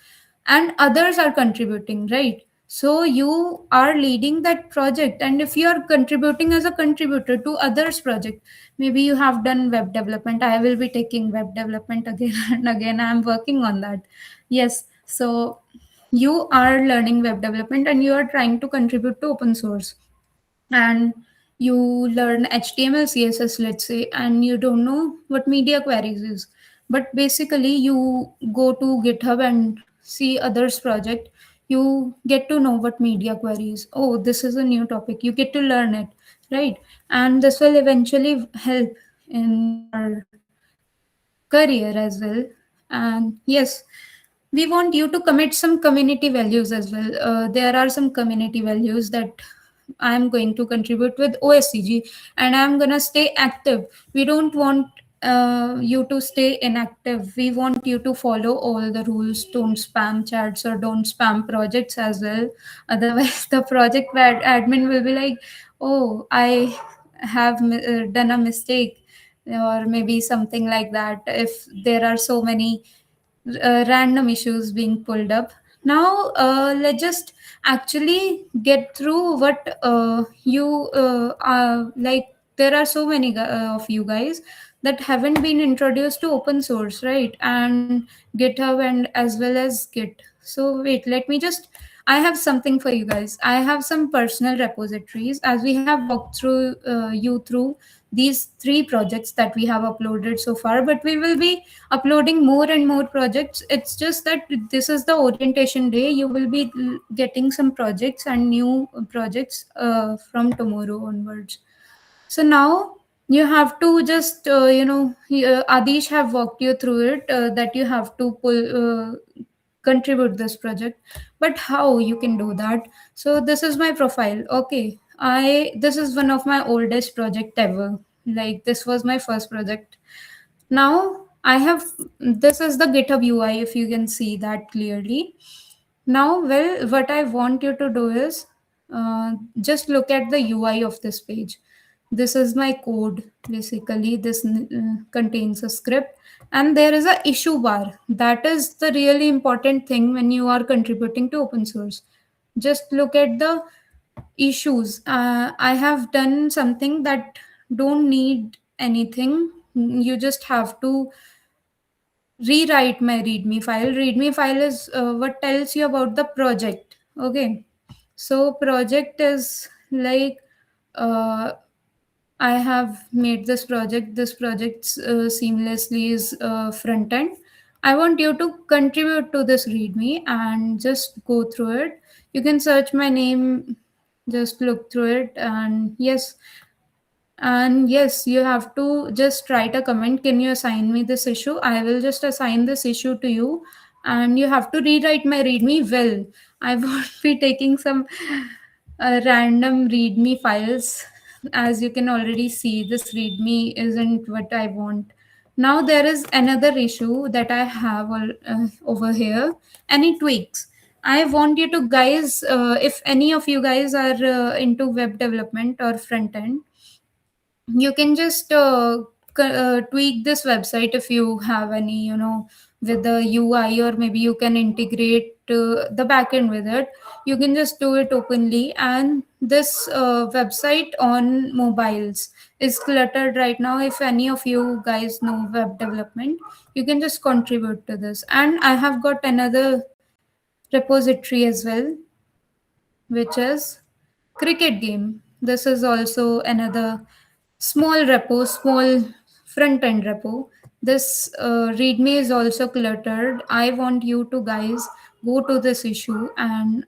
and others are contributing, right? So you are leading that project, and if you are contributing as a contributor to others project, maybe you have done web development. I will be taking web development again and again. I am working on that. Yes, so you are learning web development and you are trying to contribute to open source. And you learn HTML, CSS, let's say, and you don't know what media queries is. But basically, you go to GitHub and see others' project. You get to know what media queries. Oh, this is a new topic. You get to learn it, right? And this will eventually help in your career as well. And yes, we want you to commit some community values as well. There are some community values that I'm going to contribute with OSCG, and I'm gonna stay active. We don't want you to stay inactive. We want you to follow all the rules. Don't spam chats or don't spam projects as well. Otherwise, the project admin will be like, "Oh, I have done a mistake," or maybe something like that. If there are so many random issues being pulled up. Now, let's just actually get through what you are like. There are so many of you guys that haven't been introduced to open source, right? And GitHub and as well as Git. So, wait, let me just. I have something for you guys. I have some personal repositories as we have walked through you through these three projects that we have uploaded so far, but we will be uploading more and more projects. It's just that this is the orientation day. You will be getting some projects and new projects from tomorrow onwards. So now you have to just Adish have walked you through it, that you have to contribute this project. But how you can do that? So this is my profile. Okay, I this is one of my oldest project ever. Like, this was my first project. Now I have, this is the GitHub UI, if you can see that clearly. Now, well, what I want you to do is just look at the UI of this page. This is my code. Basically, this contains a script, and there is a issue bar. That is the really important thing when you are contributing to open source. Just look at the issues. I have done something that don't need anything. You just have to rewrite my readme file. Readme file is what tells you about the project. Okay, so project is like, uh, I have made this project. This project seamlessly is front end. I want you to contribute to this readme and just go through it. You can search my name, just look through it, and yes, you have to just write a comment. Can you assign me this issue? I will just assign this issue to you, and you have to rewrite my README well. I won't be taking some random README files. As you can already see, this README isn't what I want. Now, there is another issue that I have over here. Any tweaks? I want you to guys, if any of you guys are into web development or front end, you can just tweak this website if you have any, with the UI, or maybe you can integrate the backend with it. You can just do it openly. And this website on mobiles is cluttered right now. If any of you guys know web development, you can just contribute to this. And I have got another repository as well, which is cricket game. This is also another small repo, small front end repo. This readme is also cluttered. I want you to guys go to this issue and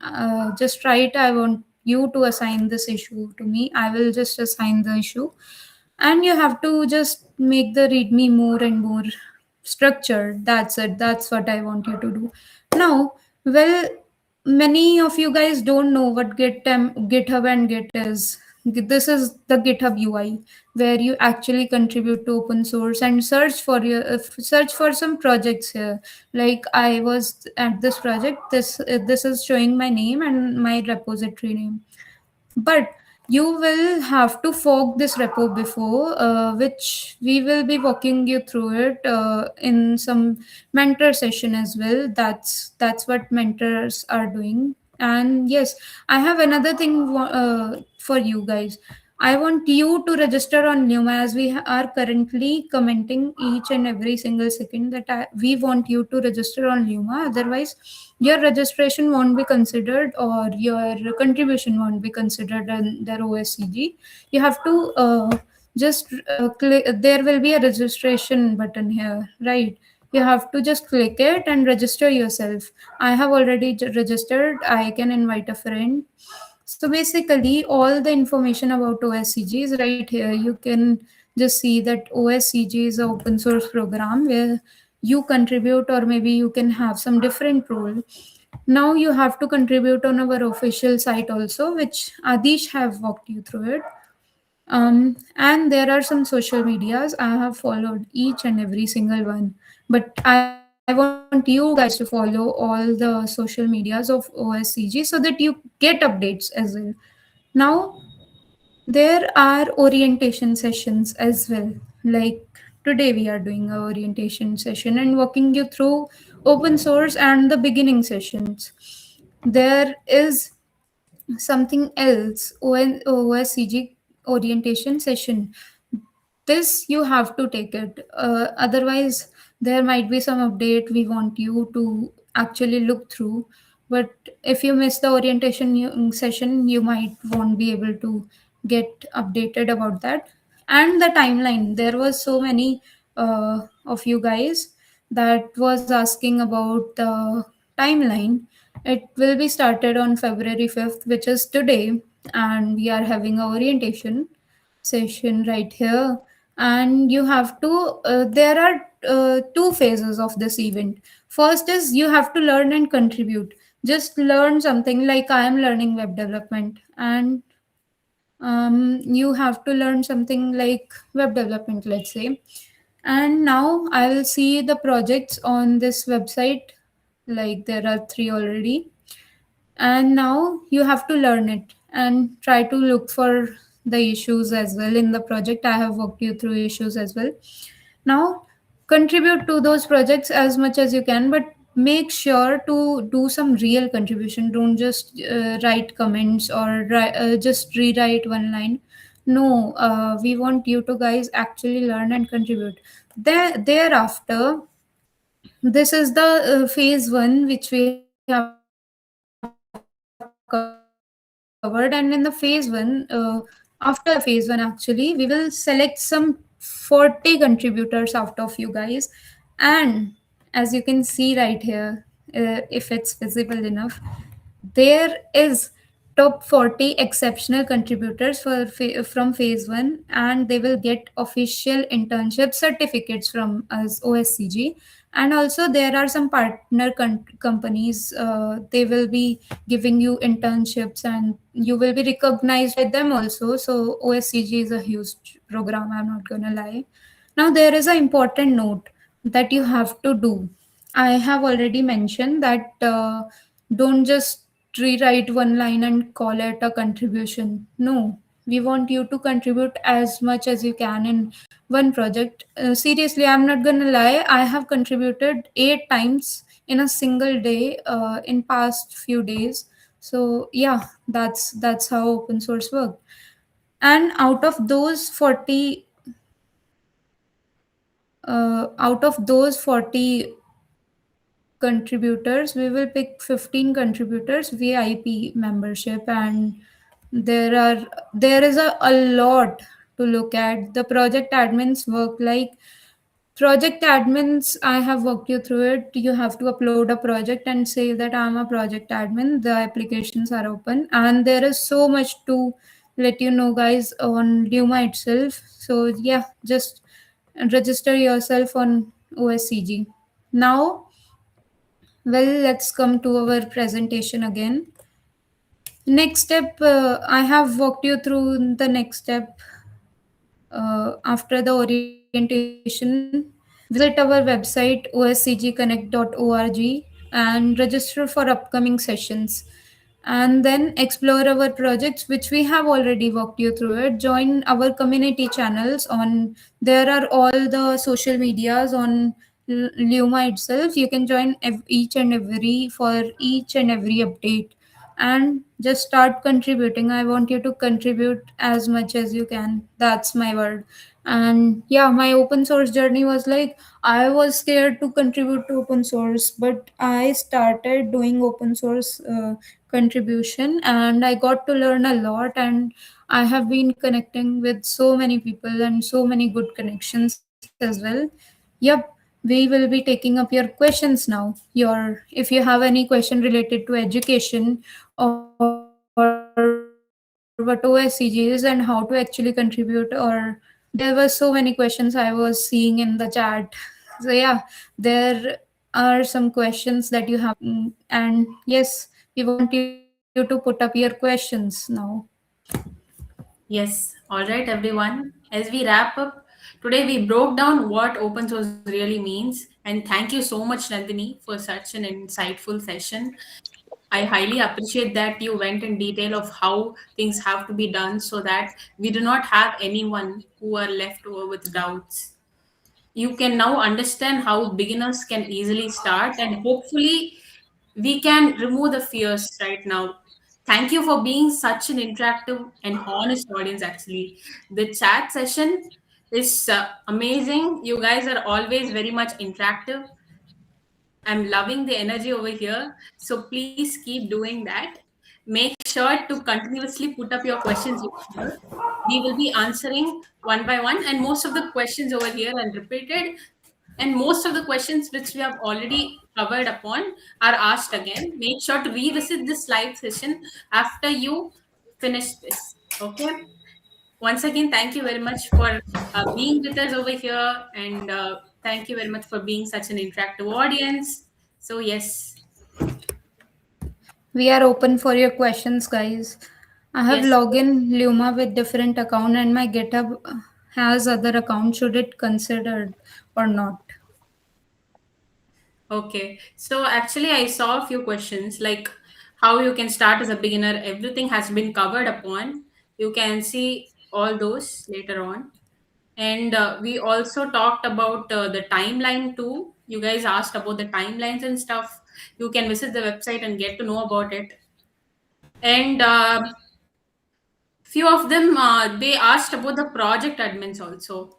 just write. I want you to assign this issue to me. I will just assign the issue, and you have to just make the readme more and more structured. That's it. That's what I want you to do. Now, well, many of you guys don't know what GitHub and Git is. This is the GitHub UI, where you actually contribute to open source and search for some projects here. Like, I was at this project. This is showing my name and my repository name. But you will have to fork this repo before, which we will be walking you through it in some mentor session as well. That's what mentors are doing. And yes, I have another thing for you guys. I want you to register on Luma, as we are currently commenting each and every single second that we want you to register on Luma. Otherwise, your registration won't be considered or your contribution won't be considered under OSCG. You have to just click. There will be a registration button here, right? You have to just click it and register yourself. I have already registered. I can invite a friend. So basically, all the information about OSCG is right here. You can just see that OSCG is an open source program where you contribute, or maybe you can have some different role. Now you have to contribute on our official site also, which Adish have walked you through it. And there are some social medias. I have followed each and every single one. But I want you guys to follow all the social medias of OSCG so that you get updates as well. Now, there are orientation sessions as well. Like today, we are doing a orientation session and walking you through open source and the beginning sessions. There is something else, OSCG orientation session. This you have to take it. Otherwise, there might be some update we want you to actually look through. But if you miss the orientation session, you might won't be able to get updated about that. And the timeline. There was so many of you guys that was asking about the timeline. It will be started on February 5th, which is today, and we are having a orientation session right here. And you have to there are two phases of this event. First is you have to learn and contribute. Just learn something, like I am learning web development, and you have to learn something like web development, let's say. And now I will see the projects on this website. Like there are three already, and now you have to learn it and try to look for the issues as well in the project. I have walked you through issues as well. Now contribute to those projects as much as you can, but make sure to do some real contribution. Don't just write comments or just rewrite one line. No, we want you to guys actually learn and contribute. Thereafter, this is the phase one which we have covered. And in the phase one, after the phase one, actually, we will select some 40 contributors out of you guys. And as you can see right here, if it's visible enough, there is top 40 exceptional contributors from phase one, and they will get official internship certificates from us, OSCG. And also there are some partner companies, they will be giving you internships and you will be recognized by them also. So OSCG is a huge program, I'm not gonna lie. Now there is an important note that you have to do. I have already mentioned that don't just rewrite one line and call it a contribution. No, we want you to contribute as much as you can in one project. Seriously, I'm not gonna lie. I have contributed 8 times in a single day in past few days. So yeah, that's how open source work. And out of those 40 contributors, we will pick 15 contributors VIP membership. And there is a lot to look at. The project admins work like project admins. I have walked you through it. You have to upload a project and say that I'm a project admin. The applications are open, and there is so much to let you know, guys, on Luma itself. So yeah, just register yourself on OSCG. Now, well, let's come to our presentation again. Next step, I have walked you through the next step. After the orientation, visit our website oscgconnect.org and register for upcoming sessions. And then explore our projects, which we have already walked you through it. Join our community channels on, there are all the social medias on Luma itself. You can join each and every for each and every update. and just start contributing. I want you to contribute as much as you can. That's my word. And yeah, my open source journey was like, I was scared to contribute to open source, but I started doing open source contribution, and I got to learn a lot. And I have been connecting with so many people and so many good connections as well. Yep, we will be taking up your questions now. Your If you have any question related to education or what OSCG is and how to actually contribute, or there were so many questions I was seeing in the chat. So yeah, there are some questions that you have to ask. And yes, we want you to put up your questions now. Yes. All right, everyone. As we wrap up, today we broke down what open source really means. And thank you so much, Nandini, for such an insightful session. I highly appreciate that you went in detail of how things have to be done so that we do not have anyone who are left over with doubts. You can now understand how beginners can easily start, and hopefully we can remove the fears right now. Thank you for being such an interactive and honest audience. Actually, the chat session is amazing. You guys are always very much interactive. I'm loving the energy over here. So please keep doing that. Make sure to continuously put up your questions over here. We will be answering one by one, and most of the questions over here are repeated, and most of the questions which we have already covered upon are asked again. Make sure to revisit this live session after you finish this. Okay. Once again, thank you very much for being with us over here, and thank you very much for being such an interactive audience. So, yes, We are open for your questions, guys. I have yes, login Luma with different account, and my GitHub has other account. Should it considered or not? okay. So, actually, I saw a few questions like how you can start as a beginner. Everything has been covered upon. You can see all those later on. And we also talked about the timeline too. You guys asked about the timelines and stuff. You can visit the website and get to know about it. And few of them they asked about the project admins also.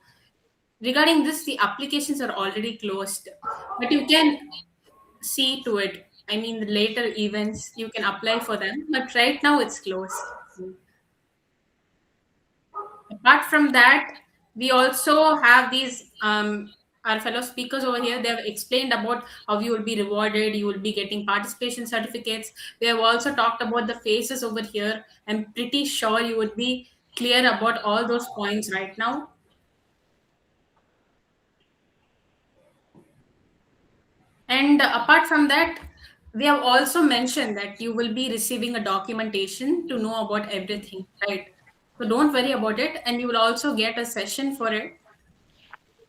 Regarding this, the applications are already closed, but you can see to it. I mean, the later events you can apply for them, but right now it's closed. Apart from that, we also have these our fellow speakers over here. They have explained about how you will be rewarded, you will be getting participation certificates. They have also talked about the phases over here. I'm pretty sure you would be clear about all those points right now. And apart from that, we have also mentioned that you will be receiving a documentation to know about everything, right? So don't worry about it, and you will also get a session for it.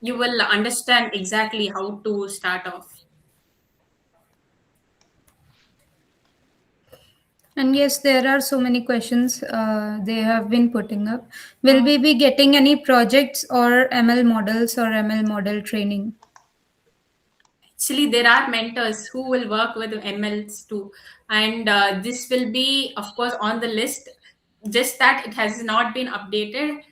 You will understand exactly how to start off. And yes, there are so many questions they have been putting up. Will we be getting any projects or ML models or ML model training? Actually, there are mentors who will work with MLs too, and this will be, of course, on the list. Just that it has not been updated.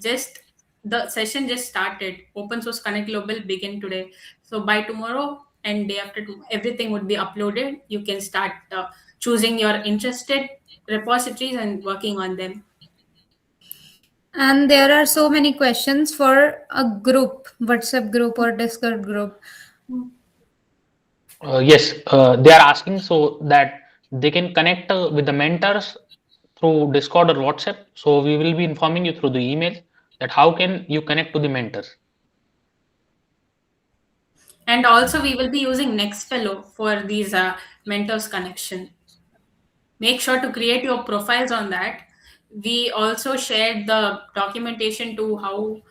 Just the session just started. Open Source Connect Global begin today, so by tomorrow and day after tomorrow, everything would be uploaded. You can start choosing your interested repositories and working on them. And there are so many questions for a group, WhatsApp group or Discord group. Yes, they are asking so that they can connect with the mentors through Discord or WhatsApp. So we will be informing you through the email that how can you connect to the mentors. And also, we will be using Nextfellow for these mentors connection. Make sure to create your profiles on that. We also shared the documentation to how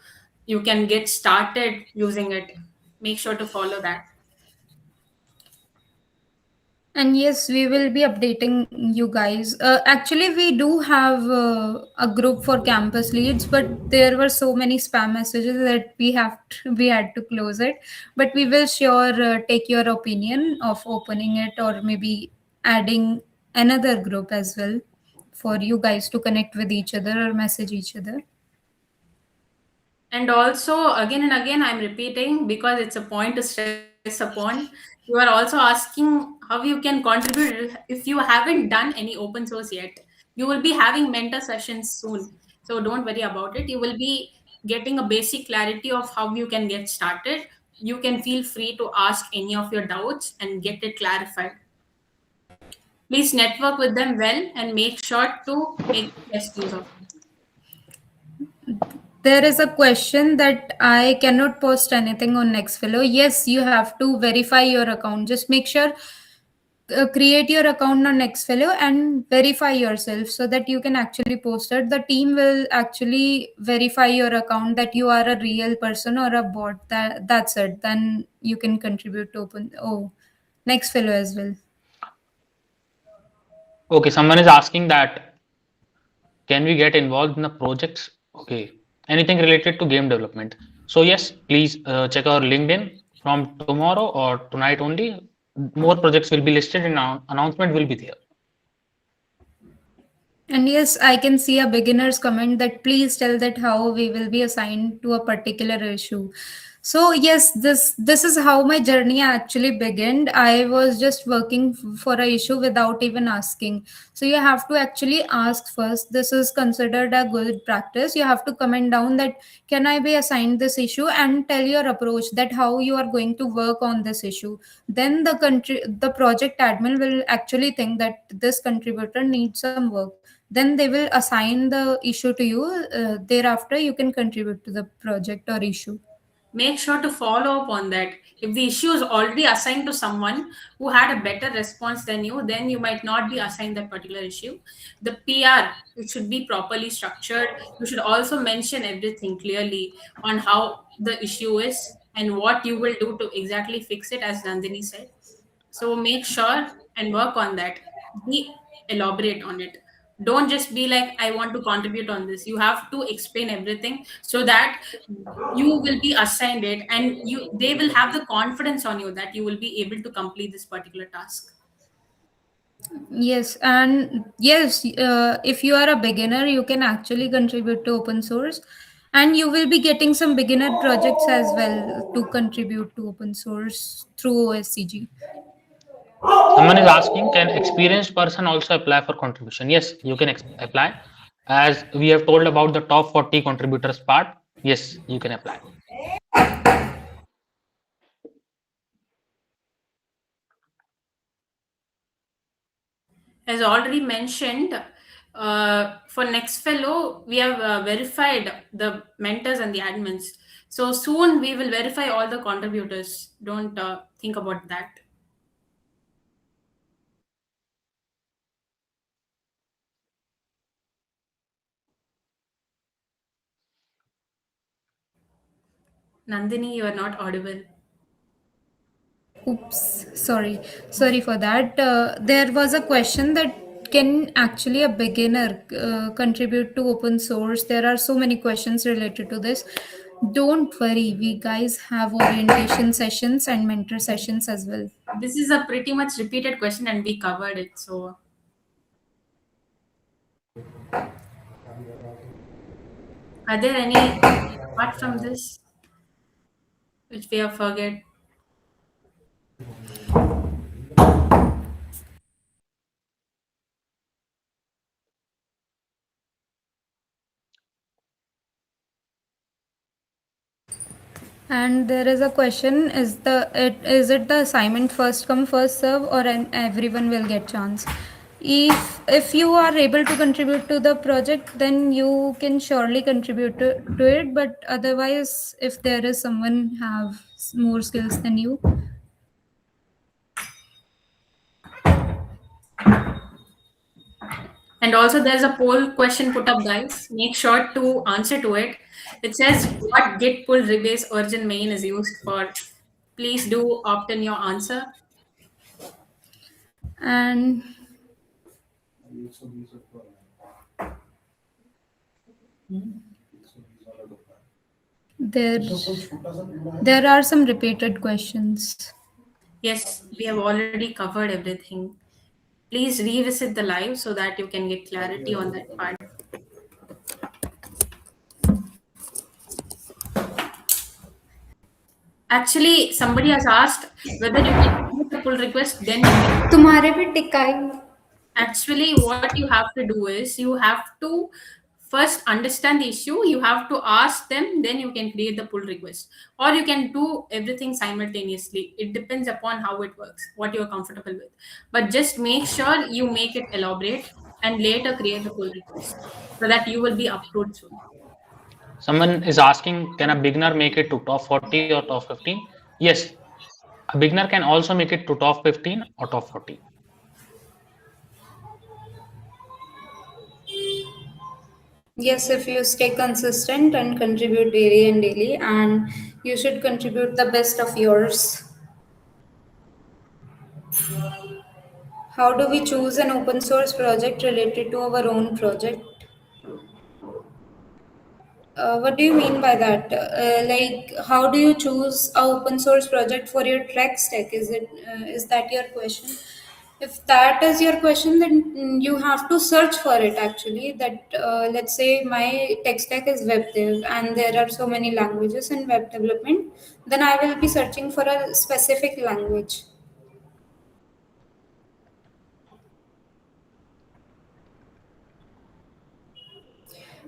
you can get started using it. Make sure to follow that. And yes, we will be updating you guys. Actually, we do have a group for campus leads, but there were so many spam messages that we had to close it. But we will sure take your opinion of opening it or maybe adding another group as well for you guys to connect with each other or message each other. And also, again and again, I'm repeating because it's a point to stress upon. You are also asking how you can contribute if you haven't done any open source yet. You will be having mentor sessions soon. So don't worry about it. You will be getting a basic clarity of how you can get started. You can feel free to ask any of your doubts and get it clarified. Please network with them well and make sure to make the best use of it. There is a question that I cannot post anything on Nextfellow. Yes, you have to verify your account. Just make sure create your account on Nextfellow and verify yourself so that you can actually post it. The team will actually verify your account that you are a real person or a bot. That's it. Then you can contribute to open. Oh, Nextfellow as well. Okay, someone is asking that can we get involved in the projects? Okay, anything related to game development. So yes, please check our LinkedIn from tomorrow or tonight only. More projects will be listed and announcement will be there. And yes, I can see a beginner's comment that please tell that how we will be assigned to a particular issue. So yes, this is how my journey actually began. I was just working for a issue without even asking. So you have to actually ask first. This is considered a good practice. You have to comment down that can I be assigned this issue and tell your approach that how you are going to work on this issue. Then the project admin will actually think that this contributor needs some work, then they will assign the issue to you. Thereafter you can contribute to the project or issue. Make sure to follow up on that. If the issue is already assigned to someone who had a better response than you, then you might not be assigned that particular issue. The PR, it should be properly structured. You should also mention everything clearly on how the issue is and what you will do to exactly fix it, as Nandini said. So make sure and work on that. Be elaborate on it. Don't just be like, I want to contribute on this. You have to explain everything so that you will be assigned it and they will have the confidence on you that you will be able to complete this particular task. Yes, and yes, if you are a beginner you can actually contribute to open source, and you will be getting some beginner projects as well to contribute to open source through OSCG. Someone is asking, can experienced person also apply for contribution? Yes, you can apply. As we have told about the top 40 contributors part, yes, you can apply. As already mentioned, for next fellow we have verified the mentors and the admins, so soon we will verify all the contributors. Don't think about that. Nandini, you are not audible. Oops, sorry for that. There was a question that can actually a beginner contribute to open source. There are so many questions related to this. Don't worry, we guys have orientation sessions and mentor sessions as well. This is a pretty much repeated question and we covered it. So are there any apart from this which we have forget? And there is a question: is it the assignment first come first serve, or everyone will get chance? If you are able to contribute to the project, then you can surely contribute to it. But otherwise, if there is someone have more skills than you, And also, there's a poll question put up, guys. Make sure to answer to it. It says what git pull rebase origin main is used for. Please do opt in your answer. and there there are some repeated questions. Yes, we have already covered everything. Please revisit the live so that you can get clarity on that part. Actually, somebody has asked whether you can create a pull request, then you make. तुम्हारे भी टिकाई. Actually, what you have to do is you have to first understand the issue. You have to ask them, then you can create the pull request. Or you can do everything simultaneously. It depends upon how it works, what you're comfortable with. But just make sure you make it elaborate and later create the pull request so that you will be approved soon. Someone is asking, can a beginner make it to top 40 or top 15? Yes, a beginner can also make it to top 15 or top 40. Yes, if you stay consistent and contribute daily, and you should contribute the best of yours. How do we choose an open source project related to our own project? What do you mean by that? Like, how do you choose a open source project for your tech stack? Is that your question? If that is your question, then you have to search for it. Actually, that let's say my tech stack is web dev, and there are so many languages in web development. Then I will be searching for a specific language.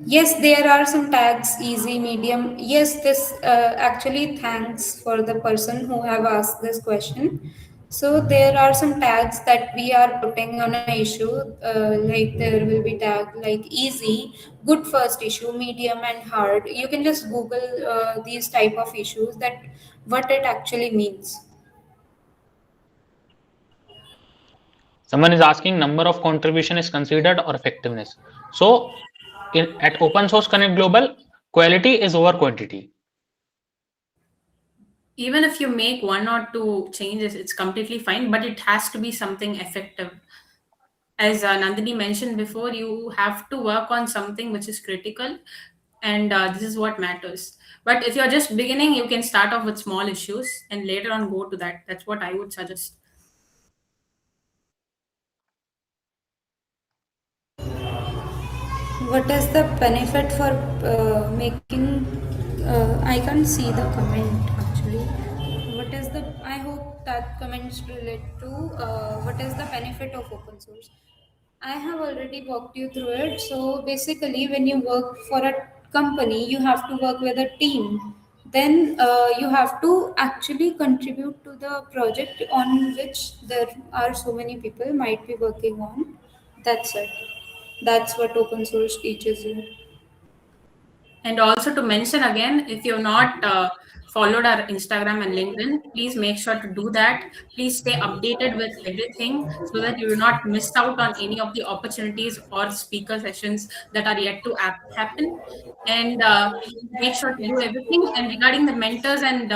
Yes, there are some tags, easy, medium. Yes, this actually thanks for the person who have asked this question. So there are some tags that we are putting on an issue. Like there will be tag like easy, good first issue, medium, and hard. You can just Google these type of issues that what it actually means. Someone is asking, number of contribution is considered or effectiveness. So at Open Source Connect Global, quality is over quantity. Even if you make one or two changes, it's completely fine, but it has to be something effective. As Nandini mentioned before, you have to work on something which is critical, and this is what matters. But if you're just beginning, you can start off with small issues and later on go to that. That's what I would suggest. What is the benefit for making? I can't see the comment actually. What is the? I hope that comments relate to what is the benefit of open source. I have already walked you through it. So basically, when you work for a company, you have to work with a team. Then you have to actually contribute to the project on which there are so many people might be working on. That's it. That's what open source teaches you. And also to mention again, if you've not followed our Instagram and LinkedIn, please make sure to do that. Please stay updated with everything so that you do not miss out on any of the opportunities or speaker sessions that are yet to happen. And make sure to do everything. And regarding the mentors and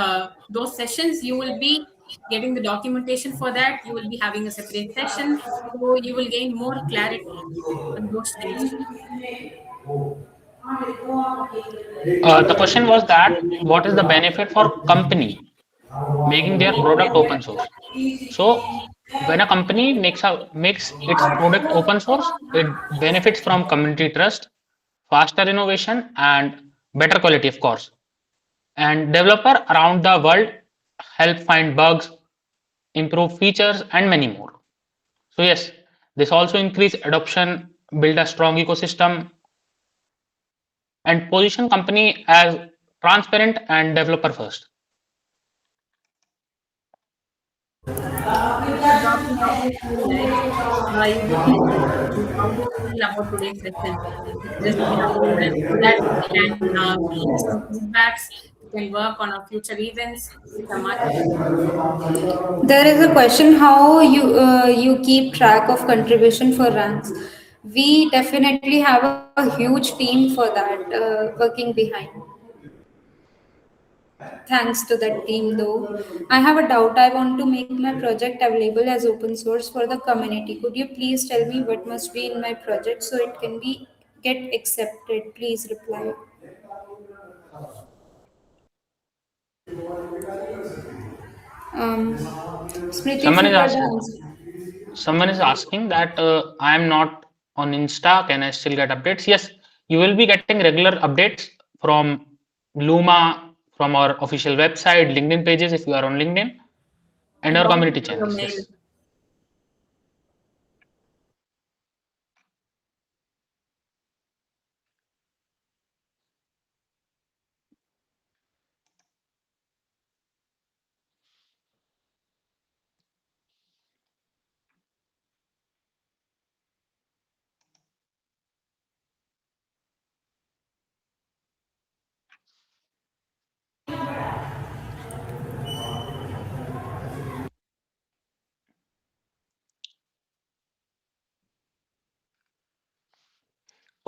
those sessions, you will be getting the documentation for that. You will be having a separate session. So you will gain more clarity on those things. The question was that what is the benefit for company making their product open source? So when a company makes its product open source, it benefits from community trust, faster innovation, and better quality, of course. And developer around the world help find bugs, improve features, and many more. So yes, this also increase adoption, build a strong ecosystem, and position company as transparent and developer first. Please do drop me message like you would like how do you feel about today's session? Just be updated so that we can give you some feedbacks. We can work on our future events. Thank you so much. There is a question how you keep track of contribution for ranks. We definitely have a huge team for that working behind. Thanks to that team, though. I have a doubt. I want to make my project available as open source for the community. Could you please tell me what must be in my project so it can be get accepted? Please reply. Um, Smriti, Someone if is you got asking. the answer. Someone is asking that I am not on Insta. Can I still get updates? Yes, you will be getting regular updates from Luma, from our official website, LinkedIn pages if you are on LinkedIn, and And our also community through your channels. mail. Yes.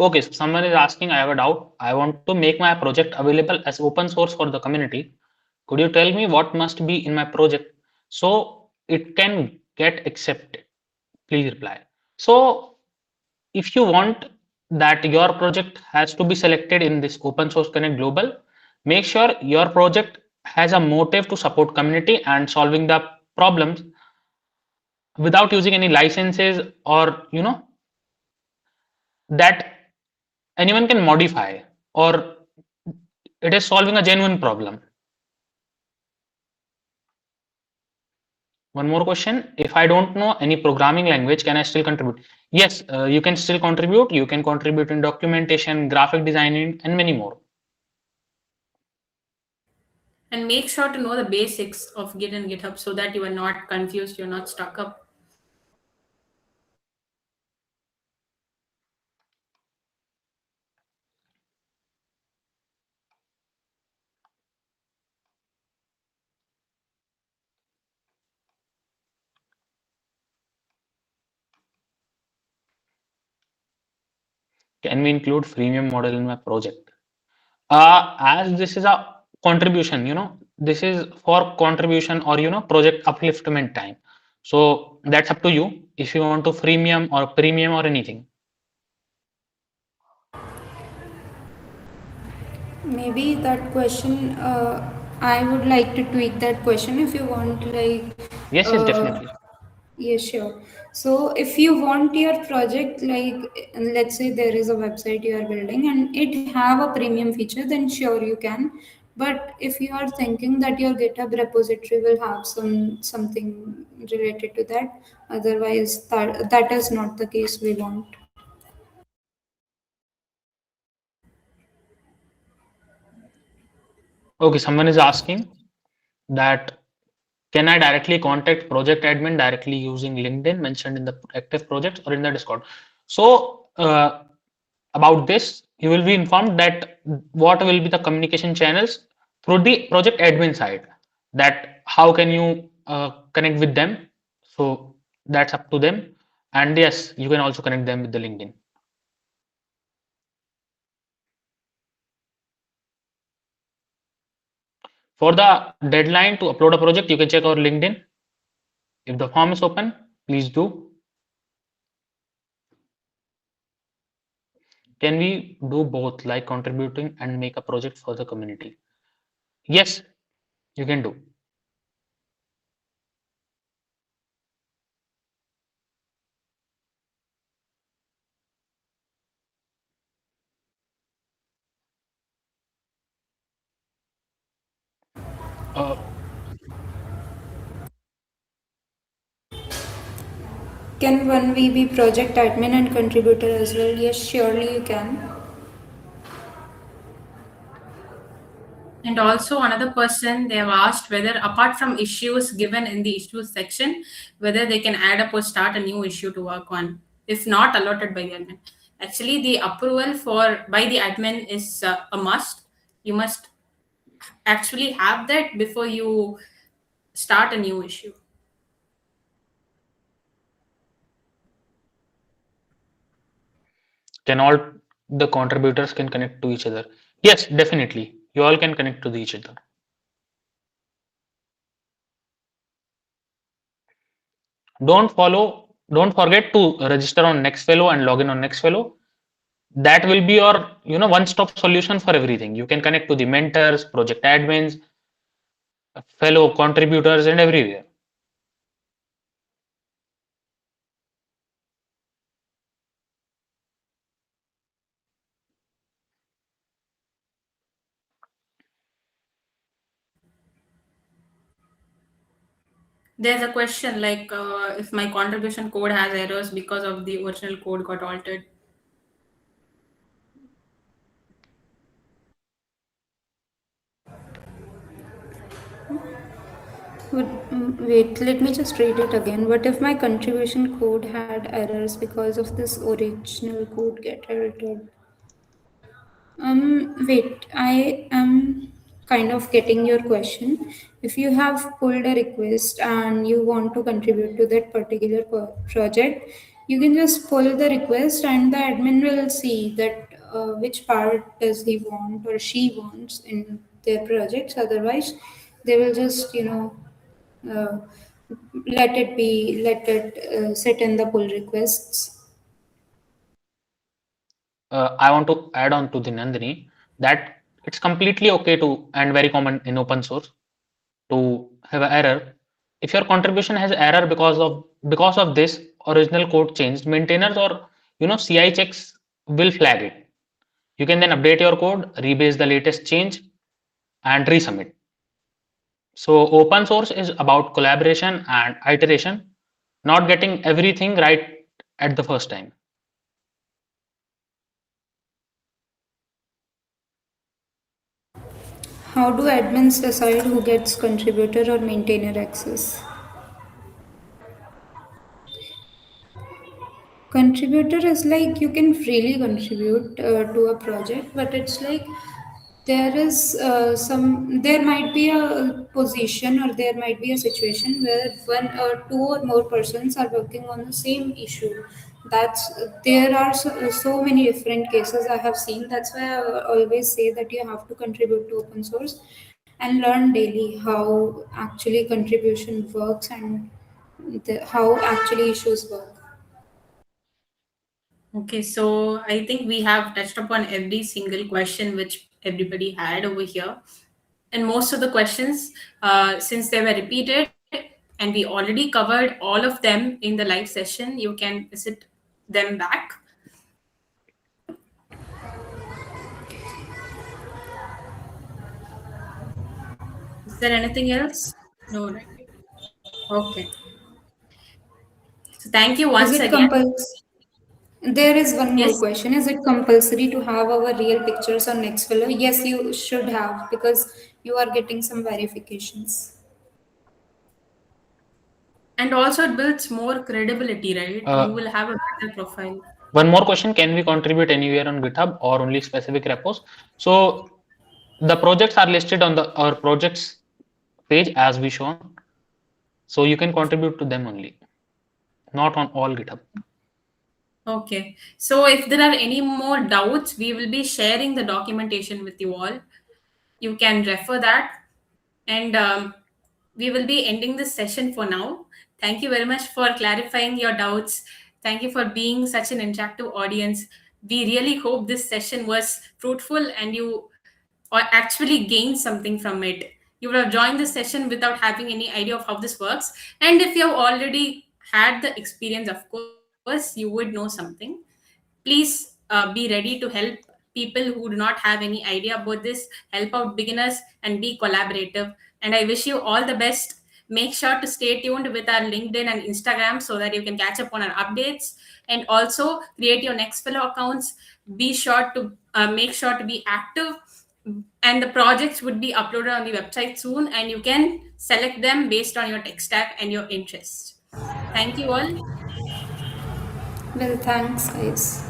Okay, so someone is asking, I have a doubt. I want to make my project available as open source for the community. Could you tell me what must be in my project so it can get accepted? Please reply. So, if you want that your project has to be selected in this Open Source Connect Global, make sure your project has a motive to support community and solving the problems without using any licenses or that anyone can modify, or it is solving a genuine problem. One more question. If I don't know any programming language, can I still contribute? Yes, you can still contribute. You can contribute in documentation, graphic designing, and many more. And make sure to know the basics of Git and GitHub so that you are not confused, you're not stuck up. Can we include freemium model in my project? As this is a contribution, this is for contribution or project upliftment time. So that's up to you if you want to freemium or premium or anything. Maybe that question, I would like to tweak that question if you want, like, Yes, yes, uh, definitely. yeah, sure. So if you want your project, like, let's say there is a website you are building and it have a premium feature, then sure you can. But if you are thinking that your GitHub repository will have something related to that, otherwise that is not the case we want. Okay, someone is asking that can I directly contact project admin directly using LinkedIn mentioned in the active projects or in the Discord? So about this, you will be informed that what will be the communication channels through the project admin side. That how can you connect with them? So that's up to them. And yes, you can also connect them with the LinkedIn. For the deadline to upload a project, you can check our LinkedIn. If the form is open, please do. Can we do both, like contributing and make a project for the community? Yes, you can do. Uh, Can one we be project admin and contributor as well? Yes, surely you can. And also another person, they have asked whether apart from issues given in the issues section, whether they can add up or start a new issue to work on, if not allotted by the admin. Actually, the approval for by the admin is a must. You must actually have that before you start a new issue. can all the contributors can connect to each other? Yes, definitely. You all can connect to each other. Don't forget to register on Nextfellow and log in on Nextfellow. That will be your, one-stop solution for everything. You can connect to the mentors, project admins, fellow contributors, and everywhere. There's a question like if my contribution code has errors because of the original code got altered. Wait, let me just read it again. What if my contribution code had errors because of this original code get altered? Wait, I am kind of getting your question. If you have pulled a request and you want to contribute to that particular project, you can just pull the request and the admin will see that which part does he want or she wants in their projects. Otherwise, they will just, uh, let it sit in the pull requests. I want to add on to the Nandini that it's completely okay to and very common in open source to have an error. If your contribution has error because of this original code changed, maintainers or CI checks will flag it. You can then update your code, rebase the latest change, and resubmit. So open source is about collaboration and iteration, not getting everything right at the first time. How do admins decide who gets contributor or maintainer access? Contributor is like you can freely contribute to a project, but it's like there might be a position or there might be a situation where one or two or more persons are working on the same issue. That's There are so many different cases I have seen. That's why I always say that you have to contribute to open source and learn daily how actually contribution works and how actually issues work. Okay, so I think we have touched upon every single question which everybody had over here. And most of the questions, since they were repeated and we already covered all of them in the live session, you can visit them back. Is there anything else? No, right? Okay. So thank you Is once it again. compulsory? There is one more Yes. question. Is it compulsory to have our real pictures on Nextfillow? Yes, you should have because you are getting some verifications. And also, it builds more credibility, right? You Uh, will have a better profile. One more question: can we contribute anywhere on GitHub or only specific repos? So the projects are listed on the our projects page as we shown. So you can contribute to them only, not on all GitHub. Okay. So if there are any more doubts, we will be sharing the documentation with you all. You can refer that. And we will be ending this session for now. Thank you very much for clarifying your doubts. Thank you for being such an interactive audience. We really hope this session was fruitful and you or actually gained something from it. You would have joined this session without having any idea of how this works. And if you have already had the experience, of course, you would know something. Please be ready to help people who do not have any idea about this, help out beginners, and be collaborative. And I wish you all the best. Make sure to stay tuned with our LinkedIn and Instagram so that you can catch up on our updates, and also create your next fellow accounts. Be sure to make sure to be active, and the projects would be uploaded on the website soon, and you can select them based on your tech stack and your interests. Thank you all. Well, thanks, guys.